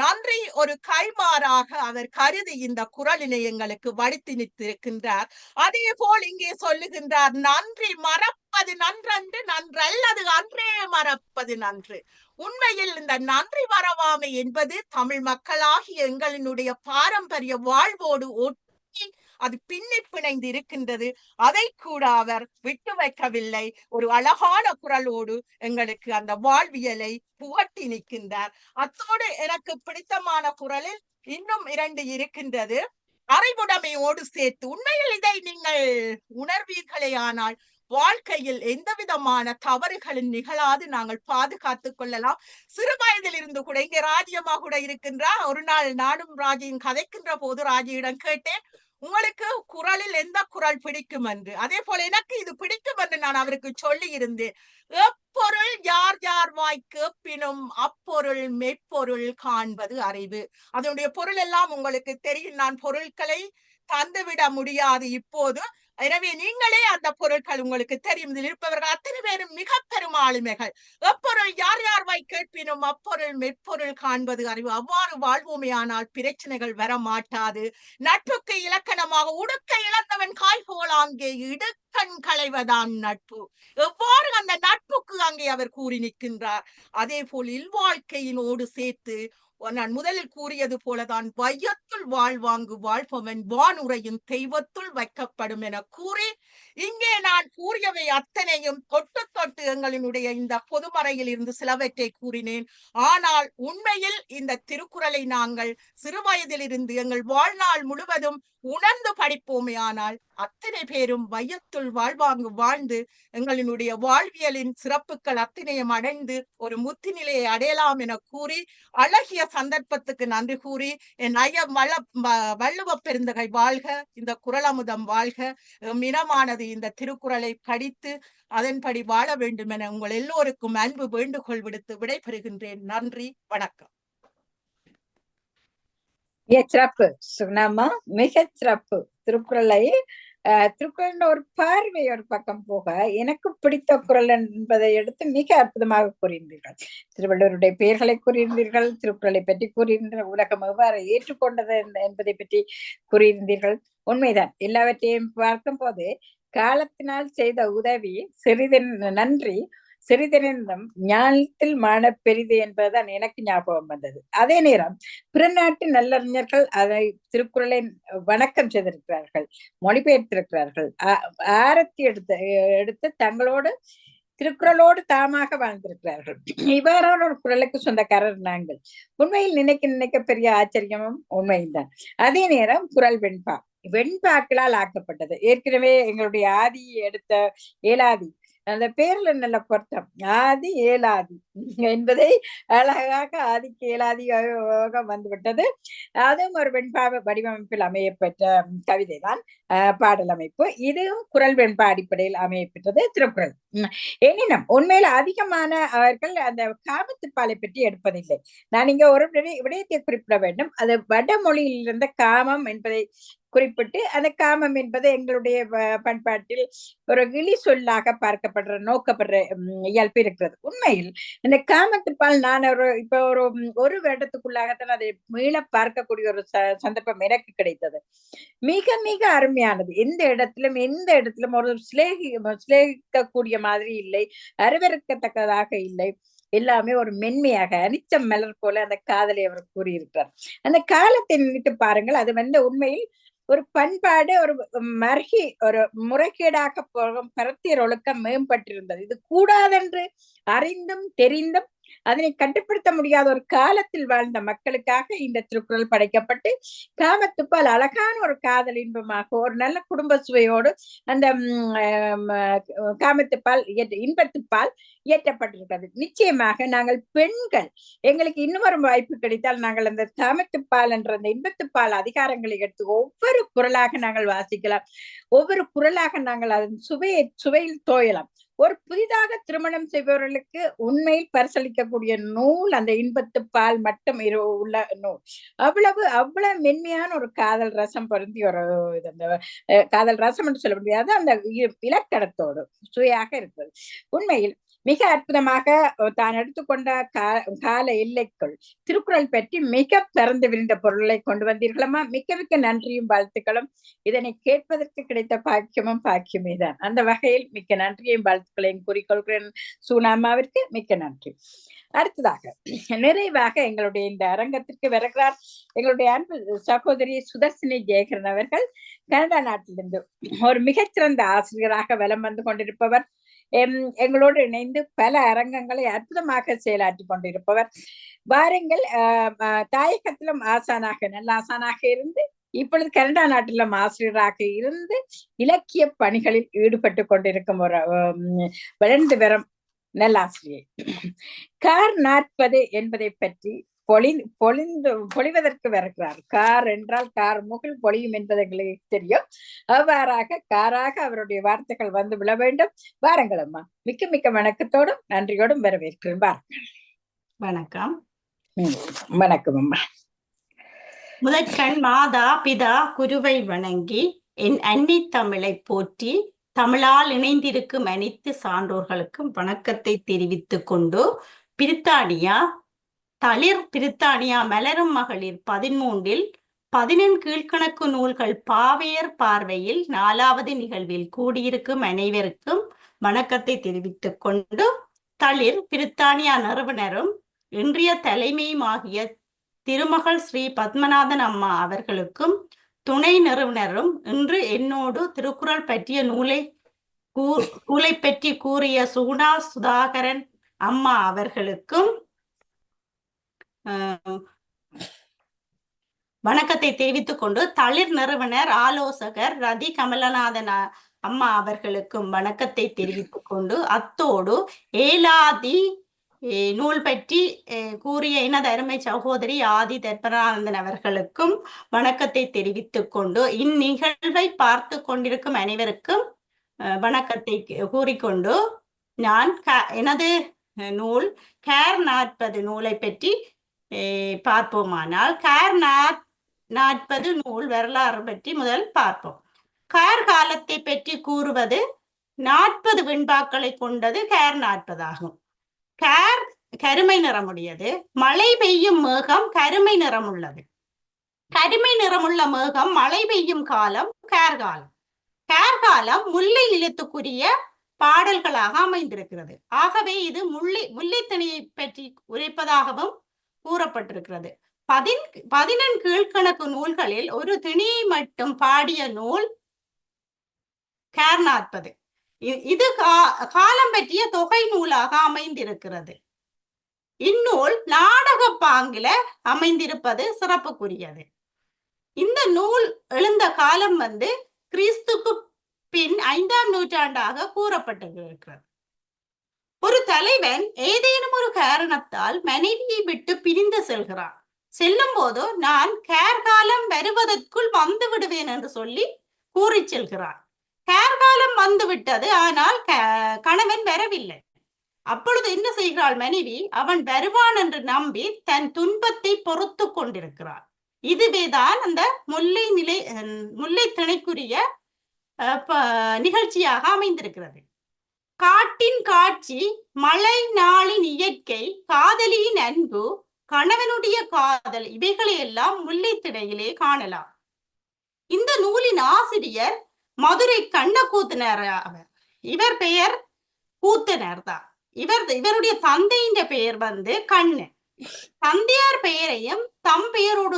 C: நன்றி ஒரு கைமாறாக அவர் கருதி இந்த குறளினை எங்களுக்கு வடித்து நிற்கின்றார். அதே போல் இங்கே சொல்லுகின்றார், நன்றி மறப்பது நன்றன்று, நன்றல்லது அன்றே மறப்பது நன்று. உண்மையில் இந்த நன்றி மறவாமை என்பது தமிழ் மக்களாகிய எங்களினுடைய பாரம்பரிய வாழ்வோடு ஒட்டி அது பின்னி பிணைந்து இருக்கின்றது. அதை கூட அவர் விட்டு வைக்கவில்லை. ஒரு அழகான குரலோடு எங்களுக்கு அந்த வாழ்வியலை புகட்டி நிற்கின்றார். அத்தோடு எனக்கு பிடித்தமான குரலில் இன்னும் 2 இருக்கின்றது. அறிவுடைமையோடு சேர்த்து. உண்மையில் இதை நீங்கள் உணர்வீர்களே ஆனால் வாழ்க்கையில் எந்த விதமான தவறுகளும் நிகழாது நாங்கள் பாதுகாத்துக் கொள்ளலாம். சிறு வயதில் இருந்து கூட இங்கே ராஜ்யமா கூட இருக்கின்றார். ஒரு நாள் நானும் ராஜியும் கதைக்கின்ற போது ராஜியிடம் கேட்டேன், உங்களுக்கு குறளில் எந்த குறள் பிடிக்கும் என்று. அதே போல எனக்கு இது பிடிக்கும் என்று நான் அவருக்கு சொல்லி இருந்தேன். எப்பொருள் யார் யார் வாய் கேட்பினும் அப்பொருள் மெய்ப்பொருள் காண்பது அறிவு. அதனுடைய பொருள் எல்லாம் உங்களுக்கு தெரியும். நான் பொருட்களை தந்துவிட முடியாது இப்போது. எனவே நீங்களே அந்த பொருட்கள் உங்களுக்கு தெரியும். இதில் இருப்பவர்கள் அத்தனை பேரும் மிக பெரும் ஆளுமைகள். எப்பொருள் யார் யார் வாய் கேட்பினும் அப்பொருள் மெய்ப்பொருள் காண்பது அறிவு. அவ்வாறு வாழ்வோமே ஆனால் பிரச்சனைகள் வர மாட்டாது. நட்புக்கு இலக்கணமாக உடுக்க இழந்தவன் காய் போல் அங்கே இடுக்கண் களைவதான் நட்பு. எவ்வாறு அந்த நட்புக்கு அங்கே அவர் கூறி நிற்கின்றார். அதே போல் இல்வாழ்க்கையினோடு சேர்த்து நான் முதலில் கூறியது போலதான் வையத்துள் வாழ்வாங்கு வாழ்பவன் வானுரையும் தெய்வத்துள் வைக்கப்படும் என கூறி இங்கே நான் கூறியவை அத்தனையும் தொட்டு தொட்டு எங்களினுடைய இந்த பொதுமறையில் இருந்து சிலவற்றை கூறினேன். ஆனால் உண்மையில் இந்த திருக்குறளை நாங்கள் சிறு வயதில் இருந்து எங்கள் வாழ்நாள் முழுவதும் உணர்ந்து படிப்போமே ஆனால் அத்தனை பேரும் வையத்துள் வாழ்வாங்கு வாழ்ந்து எங்களினுடைய வாழ்வியலின் சிறப்புகள் அத்தனையும் அடைந்து ஒரு முத்தி நிலையை அடையலாம் என கூறி அழகிய சந்தர்ப்பத்துக்கு நன்றி கூறி என் ஐயம் வள்ளுவ பெருந்தகை வாழ்க, இந்த குறளமுதம் வாழ்க. மினமானது இந்த திருக்குறளை படித்து அதன்படி வாழ வேண்டும் என உங்கள் எல்லோருக்கும் அன்பு வேண்டுகோள் விடுத்து விடைபெறுகின்றேன். நன்றி, வணக்கம்.
A: மிகச் சிறப்பு சுகுணாம்மா, மிகச் சிறப்பு. திருக்குறளை திருக்குறள் ஒரு பார்வை ஒரு பக்கம் போக எனக்கு பிடித்த குறள் என்பதை எடுத்து மிக அற்புதமாக கூறியிருந்தீர்கள். திருவள்ளுவருடைய பெயர்களை கூறியிருந்தீர்கள், திருக்குறளை பற்றி கூறியிருந்தீர்கள், உலகம் எவ்வாறு ஏற்றுக்கொண்டது என்பதை பற்றி கூறியிருந்தீர்கள். உண்மைதான். எல்லாவற்றையும் பார்க்கும் போது காலத்தினால் செய்த உதவி சிறிதென் நன்றி சிறிதெனினும் ஞானத்தில் மான பெரிது என்பதுதான் எனக்கு ஞாபகம் வந்தது. அதே நேரம் பிற நாட்டு நல்லறிஞர்கள் அதை திருக்குறளை வணக்கம் செய்திருக்கிறார்கள், மொழிபெயர்த்திருக்கிறார்கள், ஆரத்தி எடுத்து தங்களோடு திருக்குறளோடு தாமாக வாழ்ந்திருக்கிறார்கள். இவ்வாறான ஒரு குறளுக்கு சொந்தக்காரர் நாங்கள். உண்மையில் நினைக்க பெரிய ஆச்சரியமும் உண்மையும். அதே நேரம் குறள் வெண்பாக்களால் ஆக்கப்பட்டது. ஏற்கனவே எங்களுடைய ஆதி எடுத்த ஏலாதி, அந்த பேர்ல நல்ல பொருத்தம், ஆதி ஏலாதி என்பதை அழகாக ஆதிக்கு ஏலாதியாக வந்துவிட்டது. அதுவும் ஒரு வெண்பாவ வடிவமைப்பில் அமையப்பெற்ற கவிதை தான், பாடல் அமைப்பு. இதுவும் குறள் வெண்பா அடிப்படையில் அமையப்பெற்றது திருக்குறள். எனினும் உண்மையில அதிகமான அவர்கள் அந்த காமத்துப்பாலை பற்றி எடுப்பதில்லை. நான் இங்க ஒரு விடயத்தை குறிப்பிட வேண்டும். அது வடமொழியில் இருந்த காமம் என்பதை குறிப்பிட்டு, அந்த காமம் என்பது எங்களுடைய பண்பாட்டில் ஒரு இழி சொல்லாக பார்க்கப்படுற நோக்கப்படுற இயல்பு இருக்கிறது. உண்மையில் இந்த காமத்துப்பால் நான் இப்ப ஒரு வருடத்துக்குள்ளாகத்தான் அதை மீள பார்க்கக்கூடிய ஒரு சந்தர்ப்பம் எனக்கு கிடைத்தது. மிக மிக அருமையானது. எந்த இடத்திலும் ஒரு சிலேகிக்கக்கூடிய மாதிரி இல்லை, அருவருக்கத்தக்கதாக இல்லை. எல்லாமே ஒரு மென்மையாக அனிச்சம் மலர் போல அந்த காதலை அவர் கூறியிருக்கிறார். அந்த காலத்தை நினைத்து பாருங்கள். அது உண்மையில் ஒரு பண்பாடு, ஒரு மர்ஹி, ஒரு முறைகேடாக போகும் கருத்தியர் ஒழுக்கம் மேம்பட்டிருந்தது. இது கூடாதென்று அறிந்தும் தெரிந்தும் அதனை கட்டுப்படுத்த முடியாத ஒரு காலத்தில் வாழ்ந்த மக்களுக்காக இந்த திருக்குறள் படைக்கப்பட்டு காமத்துப்பால் அழகான ஒரு காதல் இன்பமாக ஒரு நல்ல குடும்ப சுவையோடு அந்த காமத்துப்பால் இன்பத்துப்பால் இயற்றப்பட்டிருக்கிறது. நிச்சயமாக நாங்கள் பெண்கள், எங்களுக்கு இன்னொரு வாய்ப்பு கிடைத்தால் நாங்கள் அந்த காமத்துப்பால் என்ற அந்த இன்பத்துப்பால் அதிகாரங்களை எடுத்து ஒவ்வொரு குறளாக நாங்கள் வாசிக்கலாம். ஒவ்வொரு குறளாக நாங்கள் அதன் சுவையில் தோயலாம். ஒரு புதிதாக திருமணம் செய்பவர்களுக்கு உண்மையில் பரிசளிக்கக்கூடிய நூல் அந்த இன்பத்துப்பால் மட்டும் உள்ள நூல். அவ்வளவு மென்மையான ஒரு காதல் ரசம் பொருந்தி ஒரு அந்த காதல் ரசம் என்று சொல்ல முடியாது, அந்த இலக்கணத்தோடு சுவையாக இருக்கிறது. உண்மையில் மிக அற்புதமாக தான் எடுத்துக்கொண்ட கால எல்லைக்குள் திருக்குறள் பற்றி மிக பிறந்து விரிந்த பொருளை கொண்டு வந்தீர்களம்மா. மிக்க மிக்க நன்றியும் வாழ்த்துக்களும். இதனை கேட்பதற்கு கிடைத்த பாக்கியமே தான். அந்த வகையில் மிக்க நன்றியையும் வாழ்த்துக்களையும் கூறிக்கொள்கிறேன் சூனாமாவிற்கு. மிக்க நன்றி. அடுத்ததாக நிறைவாக எங்களுடைய இந்த அரங்கத்திற்கு வருகிறார் எங்களுடைய அன்பு சகோதரி சுதர்சினி ஜெயகரன் அவர்கள். கனடா நாட்டிலிருந்து ஒரு மிகச்சிறந்த ஆசிரியராக வலம் வந்து கொண்டிருப்பவர், எங்களோடு இணைந்து பல அரங்கங்களை அற்புதமாக செயலாற்றி கொண்டிருப்பவர். வாருங்கள், தாயகத்திலும் நல்ல ஆசானாக இருந்து இப்பொழுது கனடா நாட்டிலும் ஆசிரியராக இருந்து இலக்கிய பணிகளில் ஈடுபட்டு கொண்டிருக்கும் ஒரு வளர்ந்து வரும் நல்லாசிரியை. கார் 40 என்பதை பற்றி பொழிவதற்கு வருகிறார். கார் என்றால் கார் முகில் பொழியும் என்பது எங்களுக்கு தெரியும். அவ்வாறாக காராக அவருடைய வார்த்தைகள் வந்து விழ வேண்டும். வாருங்கள் அம்மா. மிக்க மிக்க வணக்கத்தோடும் நன்றியோடும் வரவேற்கிறேன். வாருங்கள்.
D: வணக்கம்.
A: வணக்கம் அம்மா.
D: முதற்கண் மாதா பிதா குருவை வணங்கி என் அன்னி தமிழை போற்றி தமிழால் இணைந்திருக்கும் அனைத்து சான்றோர்களுக்கும் வணக்கத்தை தெரிவித்துக் கொண்டு, பிரித்தானியா தளிர் பிரித்தானியா மலரும் மகளிர் 13 11 கீழ்கணக்கு நூல்கள் பாவையர் பார்வையில் 4வது நிகழ்வில் கூடியிருக்கும் அனைவருக்கும் வணக்கத்தை தெரிவித்துக் கொண்டு, தளிர் பிரித்தானியா நிறுவனரும் இன்றைய தலைமையுமாகிய திருமகள் ஸ்ரீ பத்மநாதன் அம்மா அவர்களுக்கும் துணை நிறுவனரும் இன்று என்னோடு திருக்குறள் பற்றிய நூலை பற்றி கூறிய சுகுணா சுதாகரன் அம்மா அவர்களுக்கும் வணக்கத்தை தெரிவித்துக் கொண்டு, தளிர் நிறுவனர் ஆலோசகர் ரதி கமலநாதன் அம்மா அவர்களுக்கும் வணக்கத்தை தெரிவித்துக் கொண்டு, அத்தோடு ஏலாதி நூல் பற்றி கூறிய எனது அருமை சகோதரி ஆதி தர்பரானந்தன் அவர்களுக்கும் வணக்கத்தை தெரிவித்துக் கொண்டு, இந்நிகழ்வை பார்த்து கொண்டிருக்கும் அனைவருக்கும் வணக்கத்தை கூறிக்கொண்டு, நான் எனது நூல் கார் 40 நூலை பற்றி பார்ப்போமானால், கார் 40 நூல் வரலாறு பற்றி முதல் பார்ப்போம். கார்காலத்தை பற்றி கூறுவது 40 வெண்பாக்களை கொண்டது கார் 40 ஆகும். கார் கருமை நிறமுடையது. மழை பெய்யும் மேகம் கருமை நிறம் உள்ளது. கருமை நிறமுள்ள மேகம் மழை பெய்யும் காலம் கார்காலம். கார்காலம் முல்லை நிலத்துக்குரிய பாடல்களாக அமைந்திருக்கிறது. ஆகவே இது முல்லைத்திணையை பற்றி உரைப்பதாகவும் கூறப்பட்டிருக்கிறது. 11 கீழ்கணக்கு நூல்களில் ஒரு திணையை மட்டும் பாடிய நூல் கார் 40. இது காலம் பற்றிய தொகை நூலாக அமைந்திருக்கிறது. இந்நூல் நாடக பாங்கில அமைந்திருப்பது சிறப்புக்குரியது. இந்த நூல் எழுந்த காலம் கிறிஸ்துக்கு பின் 5ஆம் நூற்றாண்டாக கூறப்பட்டிருக்கிறது. ஒரு தலைவன் ஏதேனும் ஒரு காரணத்தால் மனைவியை விட்டு பிரிந்து செல்கிறான். செல்லும் போது நான் கார்காலம் வருவதற்குள் வந்து விடுவேன் என்று சொல்லி கூறி செல்கிறான். கார்காலம் வந்து விட்டது, ஆனால் கணவன் வரவில்லை. அப்பொழுது என்ன செய்கிறாள் மனைவி? அவன் வருவான் என்று நம்பி தன் துன்பத்தை பொறுத்து கொண்டிருக்கிறாள். இதுவேதான் அந்த முல்லை திணைக்குரிய நிகழ்ச்சியாக அமைந்திருக்கிறது. காட்டின் காட்சி, மழை நாளின் இயற்கை, காதலியின் அன்பு, கணவனுடைய காதல், இவைகளை எல்லாம் முல்லைத்திணையிலே காணலாம். இந்த நூலின் ஆசிரியர் மதுரை கண்ணக்கூத்தனார். இவர் பெயர் கூத்தனார் தான். இவருடைய தந்தையின் பெயர் கண்ணன். தந்தையார் பெயரையும் தம் பெயரோடு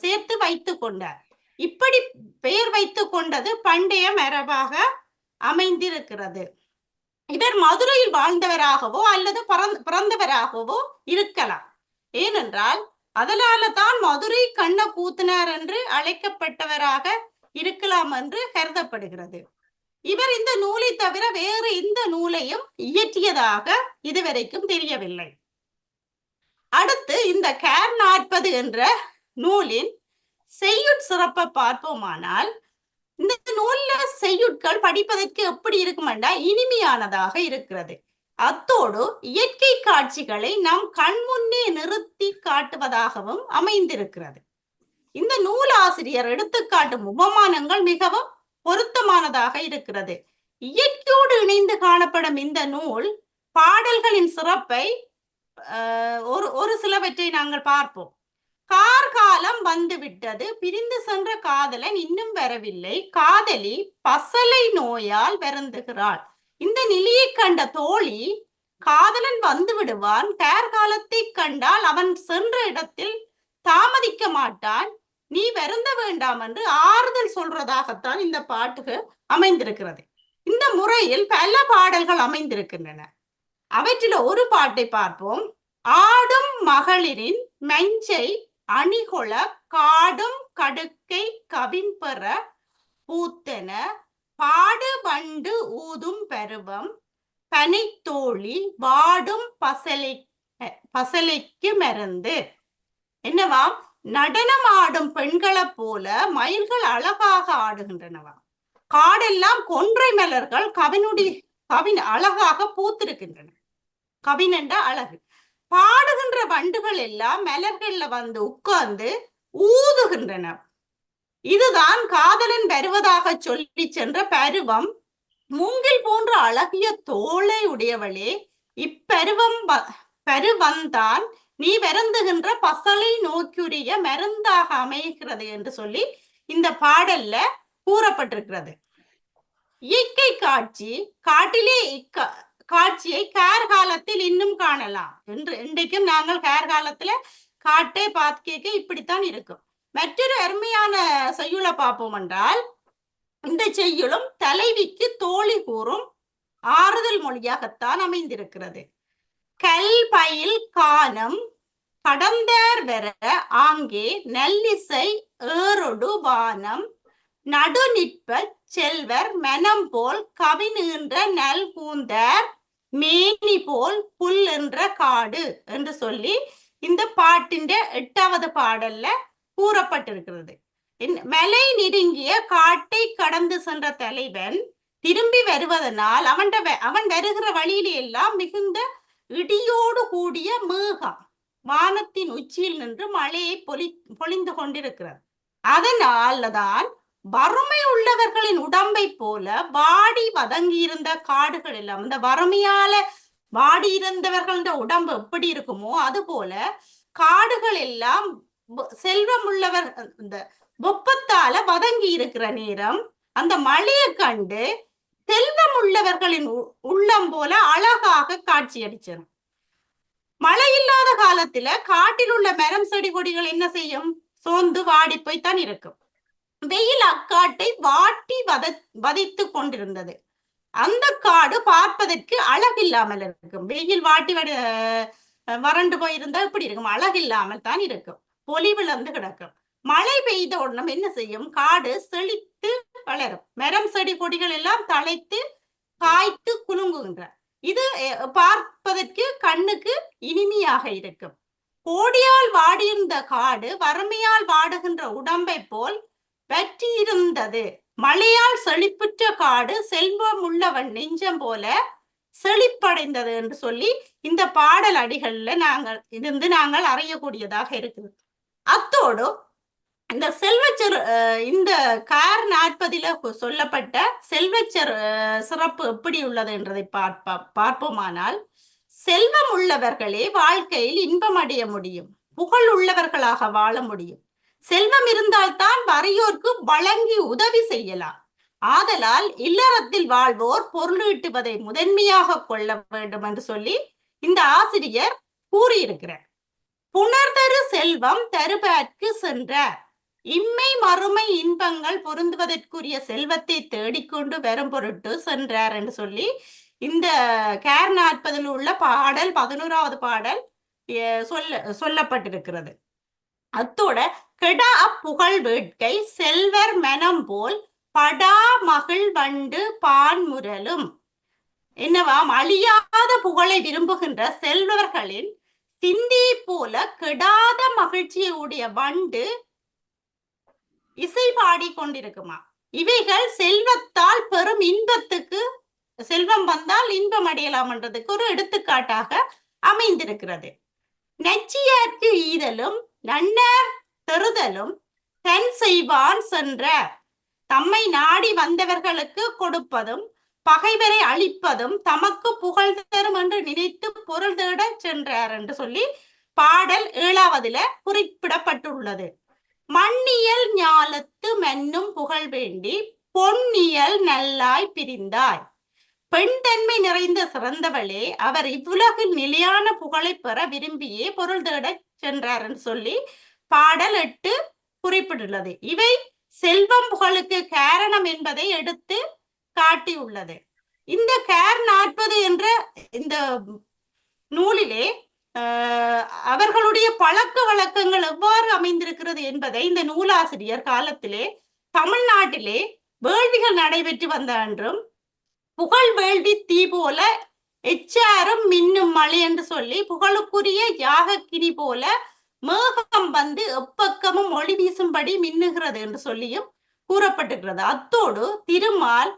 D: சேர்த்து வைத்துக் கொண்டார். இப்படி பெயர் வைத்துக் கொண்டது பண்டைய மரபாக அமைந்திருக்கிறது. இவர் மதுரையில் வாழ்ந்தவராகவோ அல்லது பிறந்தவராகவோ இருக்கலாம். ஏனென்றால் அதனால தான் மதுரை கண்ணக்கூத்தனார் என்று அழைக்கப்பட்டவராக இருக்கலாம் என்று கருதப்படுகிறது. இவர் இந்த நூலை தவிர வேறு எந்த நூலையும் இயற்றியதாக இதுவரைக்கும் தெரியவில்லை. அடுத்து இந்த கார் 40 என்ற நூலின் செய்யுட் சிறப்பை பார்ப்போமானால், இந்த நூல்ல செய்யுட்கள் படிப்பதற்கு எப்படி இருக்குமெண்டா இனிமையானதாக இருக்கிறது. அத்தோடு இயற்கை காட்சிகளை நாம் கண்முன்னே நிறுத்தி காட்டுவதாகவும் அமைந்திருக்கிறது. இந்த நூலாசிரியர் எடுத்துக்காட்டும் உபமானங்கள் மிகவும் பொருத்தமானதாக இருக்கிறது. இயற்கையோடு இணைந்து காணப்படும் இந்த நூல் பாடல்களின் சிறப்பை ஒரு சிலவற்றை நாங்கள் பார்ப்போம். கார்காலம் வந்து விட்டது, பிரிந்து சென்ற காதலன் இன்னும் வரவில்லை, காதலி பசலை நோயால் வருந்துகிறாள். இந்த நிலையை கண்ட தோழி, காதலன் வந்து விடுவான், கார்காலத்தை கண்டால் அவன் சென்ற இடத்தில் தாமதிக்க மாட்டான், நீ வருந்த வேண்டாம் என்று ஆறுதல் சொல்றதாகத்தான் இந்த பாட்டுகள் அமைந்திருக்கிறது. இந்த முறையில் பல பாடல்கள் அமைந்திருக்கின்றன. அவற்றில் ஒரு பாட்டை பார்ப்போம். ஆடும் மகளிரின் மெஞ்சை அணிகொள காடும் கடுக்கை கவின்பெற பூத்தன பாடு வண்டு ஊதும் பருவம் பனைத்தோழி வாடும் பசலைக்கு மருந்து. என்னவாம்? நடனம் ஆடும் பெண்களை போல மயில்கள் அழகாக ஆடுகின்றனவாம். காடெல்லாம் கொன்றை மலர்கள் கவின் அழகாக பூத்திருக்கின்றன. கவின் என்ற அழகு. பாடுகின்ற வண்டுகள் எல்லாம் மலர்கள்ல உட்கார்ந்து ஊதுகின்றன. இதுதான் காதலன் வருவதாக சொல்லி சென்ற பருவம். மூங்கில் போன்ற அழகிய தோளை உடையவளே, பருவந்தான் நீ வருந்துகின்ற பசலை நோக்குரிய மருந்தாக அமைகிறது என்று சொல்லி இந்த பாடல்ல கூறப்பட்டிருக்கிறது. இயற்கை காட்சி, காட்டிலே காட்சியை கார்காலத்தில் இன்னும் காணலாம். இன்றைக்கும் நாங்கள் கார்காலத்துல காட்டை பார்க்க இப்படித்தான் இருக்கும். மற்றொரு அருமையான செய்யுளை பார்ப்போம் என்றால், இந்த செய்யுளும் தலைவிக்கு தோழி கூறும் ஆறுதல் மொழியாகத்தான் அமைந்திருக்கிறது. கல் பயில் காணம் கடந்தார் வர ஆங்கே நல்லிசை ஏறொடு வானம் நடு நிற்ப செல்வர் மனம் போல் கவினுகின்ற நல் கூந்தார் மேனி போல் புல் என்ற காடு என்று சொல்லி இந்த பாட்டின் 8வது பாடல்ல கூறப்பட்டிருக்கிறது. மலை நெருங்கிய காட்டை கடந்து சென்ற தலைவன் திரும்பி வருவதனால் அவன் வருகிற வழியில எல்லாம் மிகுந்த இடியோடு கூடிய மேகம் வானத்தின் உச்சியில் நின்று மழையை பொழிந்து கொண்டிருக்கிறது. அதனாலதான் வறுமை உள்ளவர்களின் உடம்பை போல வாடி வதங்கி இருந்த காடுகள் எல்லாம், இந்த வறுமையால வாடி இருந்தவர்கள உடம்பு எப்படி இருக்குமோ அது போல காடுகள் எல்லாம் செல்வம் உள்ளவர் இந்த வெப்பத்தால வதங்கி இருக்கிற நேரம் அந்த மழையை கண்டு செல்வம் உள்ளவர்களின் உள்ளம் போல அழகாக காட்சி அளிச்சிடும். மழை இல்லாத காலத்துல காட்டில் உள்ள மரம் செடி கொடிகள் என்ன செய்யும்? சோர்ந்து வாடி போய்த்தான் இருக்கும். வெயில் அக்காட்டை வாட்டி வதைத்து கொண்டிருந்தது. அந்த காடு பார்ப்பதற்கு அழகில்லாமல் இருக்கும். வெயில் வாட்டி வறண்டு போயிருந்தா எப்படி இருக்கும்? அழகில்லாமல் தான் இருக்கும். பொலிவிழந்து கிடக்கும். மழை பெய்த உடனே என்ன செய்யும்? காடு செழித்து வளரும். மரம் செடி கொடிகள் எல்லாம் தழைத்து காய்த்து குலுங்குகின்ற. இது பார்ப்பதற்கு கண்ணுக்கு இனிமையாக இருக்கும். கோடியால் வாடியிருந்த காடு வறுமையால் வாடுகின்ற உடம்பை போல் வற்றியிருந்தது. மழையால் செழிப்புற்ற காடு செல்வம் உள்ளவன் நெஞ்சம் போல செழிப்படைந்தது என்று சொல்லி இந்த பாடல் அடிகள்ல நாங்கள் அறியக்கூடியதாக இருக்குது. அத்தோடு இந்த இந்த கார் 40 சொல்லப்பட்ட செல்வச்சர் சிறப்பு எப்படி உள்ளது என்றதை பார்ப்போமானால், செல்வம் உள்ளவர்களே வாழ்க்கையில் இன்பம் அடைய முடியும், புகழ் உள்ளவர்களாக வாழ முடியும். செல்வம் இருந்தால்தான் வறியோர்க்கு வழங்கி உதவி செய்யலாம். ஆதலால் இல்லறத்தில் வாழ்வோர் பொருளீட்டுவதை முதன்மையாக கொள்ள வேண்டும் என்று சொல்லி இந்த ஆசிரியர் கூறியிருக்கிறார். புணர்தரு செல்வம் தருபற்கு சென்ற இம்மை மறுமை இன்பங்கள் பொருந்துவதற்குரிய செல்வத்தை தேடிக்கொண்டு வரும் பொருட்டு சென்றார் என்று சொல்லி இந்த கேர் 40 உள்ள பாடல் 11வது பாடல் சொல்லப்பட்டிருக்கிறது. அத்தோட கெடா புகழ் வேட்கை செல்வர் மனம் போல் படா மகிழ் வண்டு பான் முரலும். என்னவாம்? அழியாத புகழை விரும்புகின்ற செல்வர்களின் சிந்தி போல கெடாத மகிழ்ச்சியை உடைய வண்டு இசை பாடி கொண்டிருக்குமா. இவைகள் செல்வத்தால் பெரும் இன்பத்துக்கு, செல்வம் வந்தால் இன்பம் அடையலாம் என்றதுக்கு ஒரு எடுத்துக்காட்டாக அமைந்திருக்கிறது. நச்சியார்க்கு ஈதலும் நன்னர் தெறுதலும் தன் செய்வான் சென்ற. தம்மை நாடி வந்தவர்களுக்கு கொடுப்பதும் பகைவரை அழிப்பதும் தமக்கு புகழ் தரும் என்று நினைத்து பொருள் தேட சென்றார் என்று சொல்லி பாடல் 7வதுல குறிப்பிடப்பட்டுள்ளது. மண்ணியல் ஞாலத்து மென்னும் புகழ் வேண்டி பொன்னியல் நல்லாய் பிரிந்தாய். பெண் தன்மை நிறைந்த சிறந்தவளே, அவர் இவ்வுலகில் நிலையான புகழை பெற விரும்பியே பொருள் தேட சென்றார் என்று சொல்லி பாடல் 8 குறிப்பிட்டுள்ளது. இவை செல்வம் புகழுக்கு காரணம் என்பதை எடுத்து காட்டியுள்ளது. இந்த கேர் 40 என்ற இந்த நூலிலே அவர்களுடைய பழக்க வழக்கங்கள் எவ்வாறு அமைந்திருக்கிறது என்பதை இந்த நூலாசிரியர் காலத்திலே தமிழ்நாட்டிலே வேள்விகள் நடைபெற்று வந்த என்றும் புகழ் வேள்வி தீ போல எச்சாரும் மின்னும் மழை என்று சொல்லி புகழுக்குரிய யாகக்கினி போல மேகம் வந்து எப்பக்கமும் ஒளி வீசும்படி மின்னுகிறது என்று சொல்லியும் கூறப்பட்டிருக்கிறது. அத்தோடு திருமால்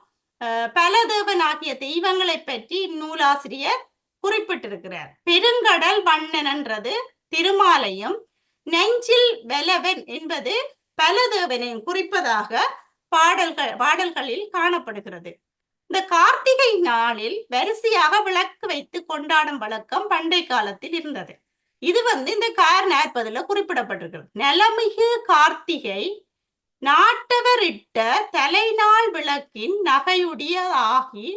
D: பலதேவன் ஆகிய தெய்வங்களை பற்றி இந்நூலாசிரியர் குறிப்பிட்டிருக்கிறார். பெருங்கடல் வண்ணன் என்றது திருமாலையும், நெஞ்சில் வெலவன் என்பது பலதேவனையும் குறிப்பதாக பாடல்களில் காணப்படுகிறது. இந்த கார்த்திகை நாளில் வரிசையாக விளக்கு வைத்து கொண்டாடும் வழக்கம் பண்டை காலத்தில் இருந்தது. இது இந்த கார் 40 குறிப்பிடப்பட்டிருக்கிறது. நலமிகு கார்த்திகை நாட்டவர் இட்ட தலைநாள் விளக்கின் நகையுடைய ஆகி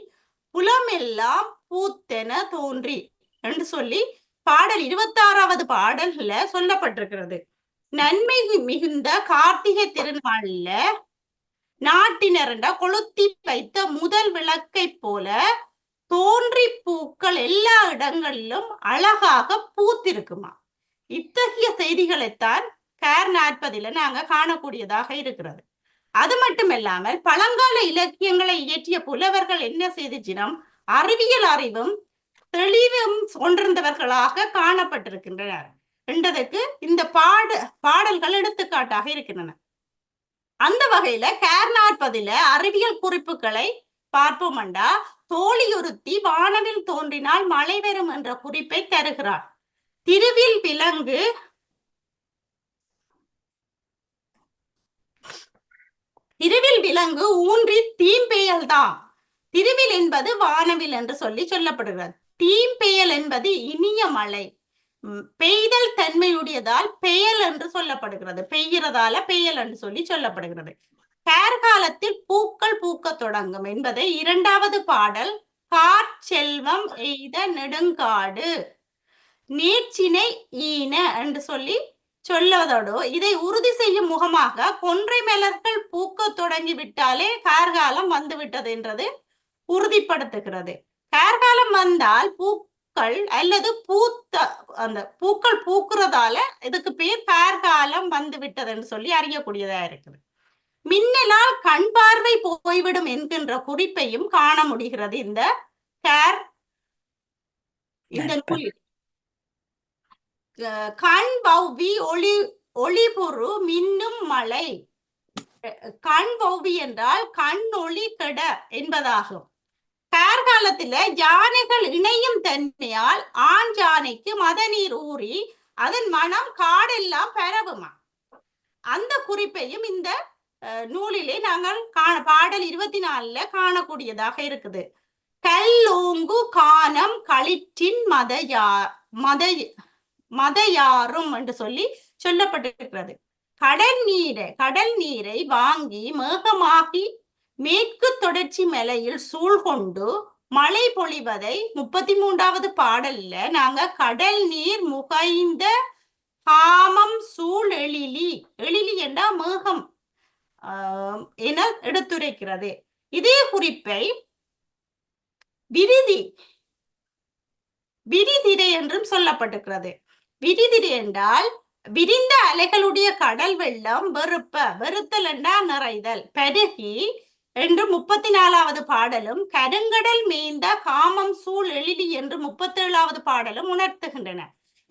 D: புலமெல்லாம் பூத்தென தோன்றி என்று சொல்லி பாடல் 26வது பாடல்ல சொல்லப்பட்டிருக்கிறது. நன்மை மிகுந்த கார்த்திகை திருநாள்ல நாட்டினர்டா கொளுத்தி வைத்த முதல் விளக்கை போல தோன்றி பூக்கள் எல்லா இடங்களிலும் அழகாக பூத்திருக்குமா. இத்தகைய செய்திகளைத்தான் கேர் 40 நாங்க காணக்கூடியதாக இருக்கிறது. அது மட்டுமில்லாமல் பழங்கால இலக்கியங்களை இயற்றிய புலவர்கள் என்ன செய்திச்சினம் அறிவியல் அறிவும் தெளிவும் கொண்டிருந்தவர்களாக காணப்பட்டிருக்கின்றனர் என்றதுக்கு இந்த பாடல்கள் எடுத்துக்காட்டாக இருக்கின்றன. அந்த வகையில கேர் 40 அறிவியல் குறிப்புகளை பார்ப்போம்டா, தோழியொருத்தி வானவில் தோன்றினால் மழை வரும் என்ற குறிப்பை தருகிறார். திருவில் விலங்கு திருவில் விலங்கு ஊன்றி தீம்பெயல்தான். திருவில் என்பது வானவில் என்று சொல்லி சொல்லப்படுகிறது. தீம்பெயல் என்பது இனிய மழை. பெய்தல் தன்மையுடையதால் பெயல் என்று சொல்லப்படுகிறது. பெய்கிறதால பெயல் என்று சொல்லி சொல்லப்படுகிறது. கார்காலத்தில் பூக்கள் பூக்க தொடங்கும் என்பதை 2வது பாடல் காற்செல்வம் எய்த நெடுங்காடு நீட்சினை ஈன என்று சொல்லி சொல்வதோடு இதை உறுதி செய்யும் முகமாக கொன்றை மலர்கள் பூக்க தொடங்கி விட்டாலே கார்காலம் வந்து விட்டது என்றது உறுதிப்படுத்துகிறது. கார்காலம் வந்தால் பூக்கள் அல்லது அந்த பூக்கள் பூக்குறதால இதுக்கு பேர் கார்காலம் வந்து விட்டது என்று சொல்லி அறியக்கூடியதா இருக்குது. மின்னலால் கண் பார்வை போய்விடும் என்கின்ற குறிப்பையும் காண முடிகிறது இந்த நூலில். கண் பௌவி ஒளிபுறு மின்னும் மலை. கண் பௌவி என்றால் கண் ஒளி கெட என்பதாகும். கார்காலத்துல யானைகள் இணையும் தன்மையால் ஆண் யானைக்கு மதநீர் ஊறி அதன் மனம் காடெல்லாம் பரவுமா. அந்த குறிப்பையும் இந்த நூலிலே நாங்கள் பாடல் 24ல காணக்கூடியதாக இருக்குது. கல்லோங்கு கானம் களிற்றின் மதையாரும் என்று சொல்லி சொல்லப்பட்டிருக்கிறது. கடல் நீரை வாங்கி மேகமாகி மேற்கு தொடர்ச்சி மலையில் சூழ்கொண்டு மழை பொழிவதை 33வது பாடல்ல நாங்க கடல் நீர் முகைந்த காமம் சூழ் எழிலி என்ற மேகம் என எடுத்துரைக்கிறது. இதே குறிப்பை விரிதிரை என்றும் சொல்லப்பட்டிருக்கிறது. விரிதிரை என்றால் விரிந்த அலைகளுடைய கடல் வெள்ளம் வெறுத்தல் என்றா நிறைதல் பெருகி என்று 34வது பாடலும் கருங்கடல் மேய்ந்த காமம் சூழ் எழிலி என்று 37வது பாடலும் உணர்த்துகின்றன.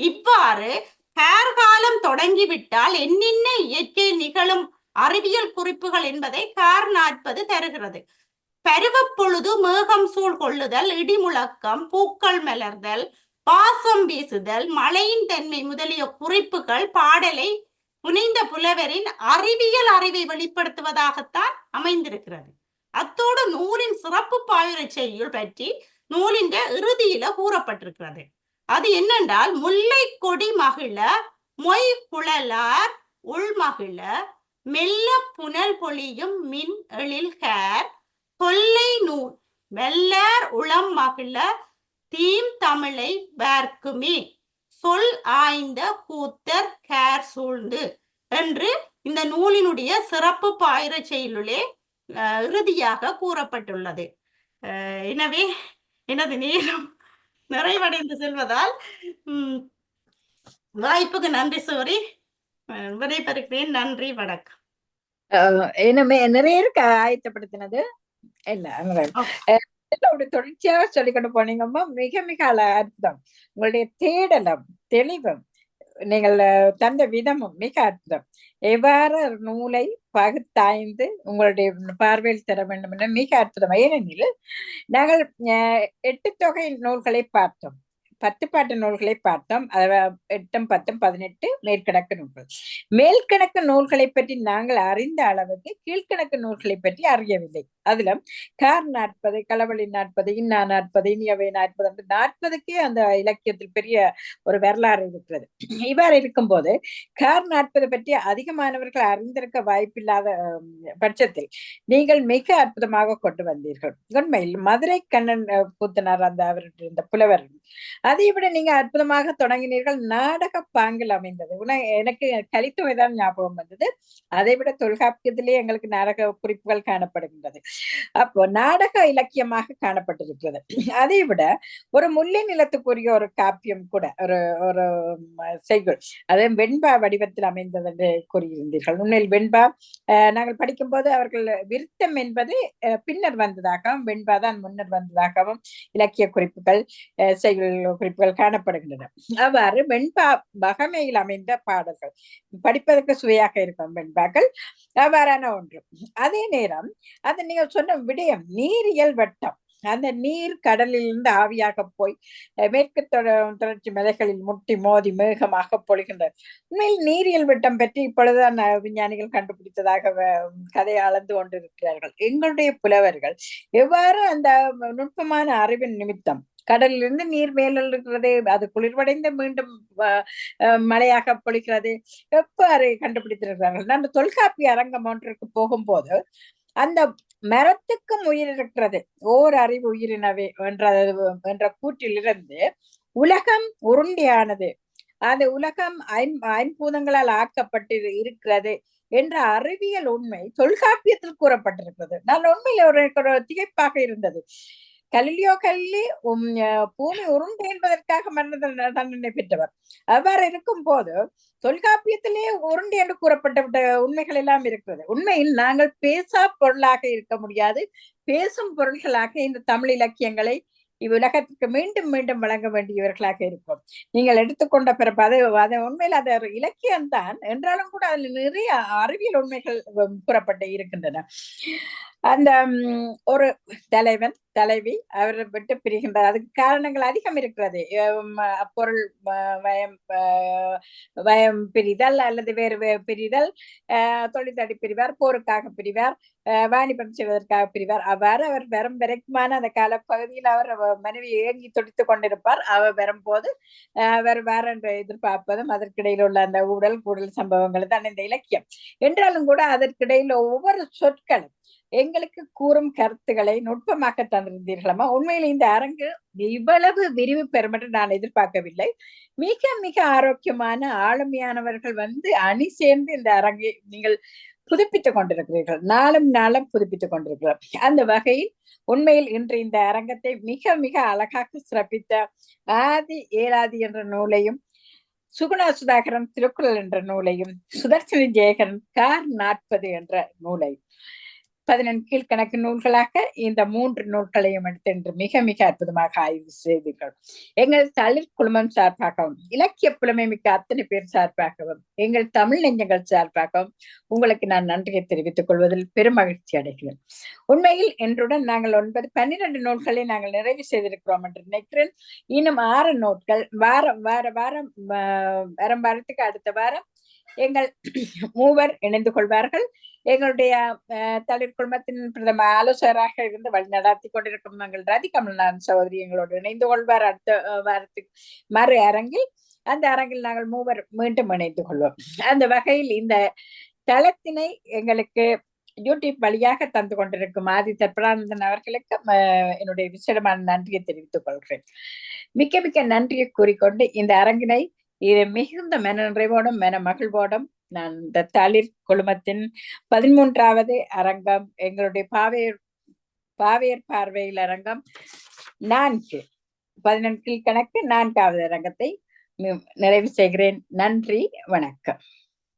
D: இவ்வாறு கார்காலம் தொடங்கிவிட்டால் என்னென்ன இயற்கை நிகழும் அறிவியல் குறிப்புகள் என்பதை கார் 40 தருகிறது. பருவப்பொழுது மேகம் சூழ் கொள்ளுதல், இடிமுழக்கம், பூக்கள் மலர்தல், வாசம் வீசுதல், மழையின் தன்மை முதலிய குறிப்புகள் பாடலை புனைந்த புலவரின் அறிவியல் அறிவை வெளிப்படுத்துவதாகத்தான் அமைந்திருக்கிறது. அத்தோடு நூலின் சிறப்பு பாயுரை செய்யுள் பற்றி நூலின் இறுதியில கூறப்பட்டிருக்கிறது. அது என்னென்றால் முல்லை கொடி மகிழ மொய் குழலார் உள்மகிழ மெல்ல புனல் பொழியும் மின் எழில்கார் கொல்லை நூல் வெள்ளார் உளம் மகிழ தீம் தமிழை வார்க்குமே சொல் ஆய்ந்த கூத்தர் கேர் சூழ்ந்து என்று இந்த நூலினுடைய சிறப்பு பாயிர செயலுளே இறுதியாக கூறப்பட்டுள்ளது. எனவே எனது நேரம் நிறைவடைந்து செல்வதால் வாய்ப்புக்கு நன்றி சோரி விடைபெறுகிறேன். நன்றி, வணக்கம்.
A: இனிமே நிறைய இருக்கு ஆயத்தப்படுத்தினது இல்ல தொடர்ச்சியாக சொல்லிக்கொண்டு போனீங்கம்மா. மிக மிக அற்புதம். உங்களுடைய தேடலும் தெளிவும் நீங்கள் தந்த விதமும் மிக அற்புதம். எவ்வாறு நூலை பகுத்தாய்ந்து உங்களுடைய பார்வையில் தர வேண்டும் என மிக அற்புதம். ஏனெனில் நாங்கள் 8 தொகை நூல்களை பார்த்தோம், 10 பாட்டு நூல்களை பார்த்தோம். 8, 10, 18 மேற்கணக்கு நூல்கள். மேல்கணக்கு நூல்களை பற்றி நாங்கள் அறிந்த அளவுக்கு கீழ்கணக்கு நூல்களை பற்றி அறியவில்லை. அதுல கார் 40, களவழி 40, இன்னா 40, இனியவை 40 என்று 40க்கே அந்த இலக்கியத்தில் பெரிய ஒரு வரலாறு இருக்கிறது. இவ்வாறு இருக்கும்போது கார் 40 பற்றி அதிகமானவர்கள் அறிந்திருக்க வாய்ப்பில்லாத பட்சத்தில் நீங்கள் மிக அற்புதமாக கொண்டு வந்தீர்கள். உண்மையில் மதுரை கண்ணன் கூத்தனார் அந்த அவருடைய இந்த புலவர் அதை விட நீங்க அற்புதமாக தொடங்கினீர்கள். நாடக பாங்கில் அமைந்தது. எனக்கு கலித்தொகைதான் ஞாபகம் வந்தது. அதை விட தொல்காப்பியத்திலே எங்களுக்கு நாடக குறிப்புகள் காணப்படுகின்றது. அப்போ நாடக இலக்கியமாக காணப்பட்டிருக்கிறது. அதை விட ஒரு முல்லை நிலத்துக்குரிய ஒரு காப்பியம் கூட ஒரு செய்யுள் அது வெண்பா வடிவத்தில் அமைந்தது என்று கூறியிருந்தீர்கள். உண்மையில் வெண்பா நாங்கள் படிக்கும் போது அவர்கள் விருத்தம் என்பது பின்னர் வந்ததாகவும் வெண்பாதான் முன்னர் வந்ததாகவும் இலக்கிய குறிப்புகள் செய்யுள் குறிப்புகள் காணப்படுகின்றன. அவ்வாறு வெண்பா வகமையில் அமைந்த பாடல்கள் படிப்பதற்கு சுவையாக இருக்கும் வெண்பாக்கள் அவ்வாறான ஒன்று. அதே நேரம் அது நீங்க சொன்ன விடயம் நீரியல் வட்டம் அந்த நீர் கடலிலிருந்து ஆவியாக போய் மேற்கு தொடர்ச்சி மலைகளில் முட்டி மோதி மேகமாக பொழிகின்றது. உண்மையில் நீரியல் விட்டம் பற்றி இப்பொழுதுதான் விஞ்ஞானிகள் கண்டுபிடித்ததாக கதையை அளந்து கொண்டிருக்கிறார்கள். எங்களுடைய புலவர்கள் எவ்வாறு அந்த நுட்பமான அறிவின் நிமித்தம் கடலிலிருந்து நீர் மேலிருக்கிறது, அது குளிர்வடைந்து மீண்டும் மழையாக பொழிக்கிறது, எவ்வாறு கண்டுபிடித்திருக்கிறார்கள். நான் தொல்காப்பிய அரங்கம் ஒன்றுக்கு போகும்போது அந்த மரத்துக்கும் உயிர் இருக்கிறது, ஓர் அறிவு உயிரினவே என்ற கூற்றிலிருந்து உலகம் உருண்டியானது, அது உலகம் ஐம்பூதங்களால் ஆக்கப்பட்டு இருக்கிறது என்ற அறிவியல் உண்மை தொல்காப்பியத்தில் கூறப்பட்டிருக்கிறது. நான் உண்மையில ஒரு திகைப்பாக இருந்தது. கலிலியோ கல்லி பூமி உருண்டை என்பதற்காக மரண தண்டனை பெற்றவர். அவ்வாறு இருக்கும் போது தொல்காப்பியத்திலே உருண்டை என்று கூறப்பட்ட உண்மைகள் எல்லாம் இருக்கிறது. உண்மையில் நாங்கள் பேசா பொருளாக இருக்க முடியாது, பேசும் பொருள்களாக இந்த தமிழ் இலக்கியங்களை இவ்வுலகத்துக்கு மீண்டும் மீண்டும் வழங்க வேண்டியவர்களாக இருக்கும். நீங்கள் எடுத்துக்கொண்ட பிறப்பு அது உண்மையில் அது இலக்கியம்தான் என்றாலும் கூட அதில் நிறைய அறிவியல் உண்மைகள் கூறப்பட்டு இருக்கின்றன. அந்த ஒரு தலைவன் தலைவி அவரை விட்டு பிரிகின்றார். அதுக்கு காரணங்கள் அதிகம் இருக்கிறது. பொருள் வயம் பிரிதல் அல்லது வேறு பிரிதல், தொழிற்தடி பிரிவார், போருக்காக பிரிவார், வாணிபம் செய்வதற்காக பிரிவார். அவ்வாறு அவர் வரும் வரைக்குமான அந்த காலப்பகுதியில் அவர் மனைவி ஏங்கி துடித்துக் கொண்டிருப்பார். அவர் வரும்போது அவர் வேற என்று எதிர்பார்ப்பதும் அதற்கிடையில் உள்ள அந்த கூடல் சம்பவங்கள் தான் இந்த இலக்கியம். என்றாலும் கூட அதற்கிடையில் ஒவ்வொரு சொற்களும் எங்களுக்கு கூறும் கருத்துக்களை நுட்பமாக தந்திருந்தீர்களாமா. உண்மையில் இந்த அரங்கு இவ்வளவு விரிவு பெறும் என்று நான் எதிர்பார்க்கவில்லை. மிக மிக ஆரோக்கியமான ஆளுமையானவர்கள் அணி சேர்ந்து இந்த அரங்கை நீங்கள் புதுப்பித்துக் கொண்டிருக்கிறீர்கள். நாளும் புதுப்பித்துக் கொண்டிருக்கிறோம். அந்த வகையில் உண்மையில் இன்று இந்த அரங்கத்தை மிக மிக அழகாக சிறப்பித்த ஆதி ஏலாதி என்ற நூலையும், சுகுணா சுதாகரன் திருக்குறள் என்ற நூலையும், சுதர்சனி ஜெயகரன் கார் 40 என்ற நூலை 14 கீழ்கணக்கு நூல்களாக இந்த 3 நூல்களையும் எடுத்து மிக மிக அற்புதமாக ஆய்வு செய்தீர்கள். எங்கள் தளிர் குழுமம் சார்பாகவும், இலக்கிய புலமை மிக்க அத்தனை பேர் சார்பாகவும், எங்கள் தமிழ் நெஞ்சங்கள் சார்பாகவும் உங்களுக்கு நான் நன்றியை தெரிவித்துக் கொள்வதில் பெரும் மகிழ்ச்சி அடைகிறேன். உண்மையில் என்றுடன் நாங்கள் 12 நூல்களை நாங்கள் நிறைவு செய்திருக்கிறோம் என்று நினைக்கிறேன். இன்னும் 6 நூல்கள் வாரத்துக்கு அடுத்த வாரம் எங்கள் மூவர் இணைந்து கொள்வார்கள். எங்களுடைய தளிர் குழுமத்தின் பிரதம ஆலோசகராக இருந்து வழி நடத்தி கொண்டிருக்கும் எங்கள் ரதி கமல்நாதன் சகோதரி எங்களோடு இணைந்து கொள்வார் அடுத்த வாரத்துக்கு மறு அரங்கில். அந்த அரங்கில் நாங்கள் மூவர் மீண்டும் இணைந்து கொள்வோம். அந்த வகையில் இந்த தளத்தினை எங்களுக்கு யூடியூப் வழியாக தந்து கொண்டிருக்கும் ஆதி தர்பரானந்தன் அவர்களுக்கு என்னுடைய விசேடமான நன்றியை தெரிவித்துக் கொள்கிறேன். மிக்க மிக்க நன்றியை கூறிக்கொண்டு இந்த அரங்கினை மிகுந்த மன நிறைவோடும் மன மகிழ்வோடும் நான் இந்த தளிர் குழுமத்தின் 13வது அரங்கம், எங்களுடைய பாவையர் பார்வையில் அரங்கம் 14 கணக்கு 4வது அரங்கத்தை நிறைவு செய்கிறேன். நன்றி, வணக்கம்.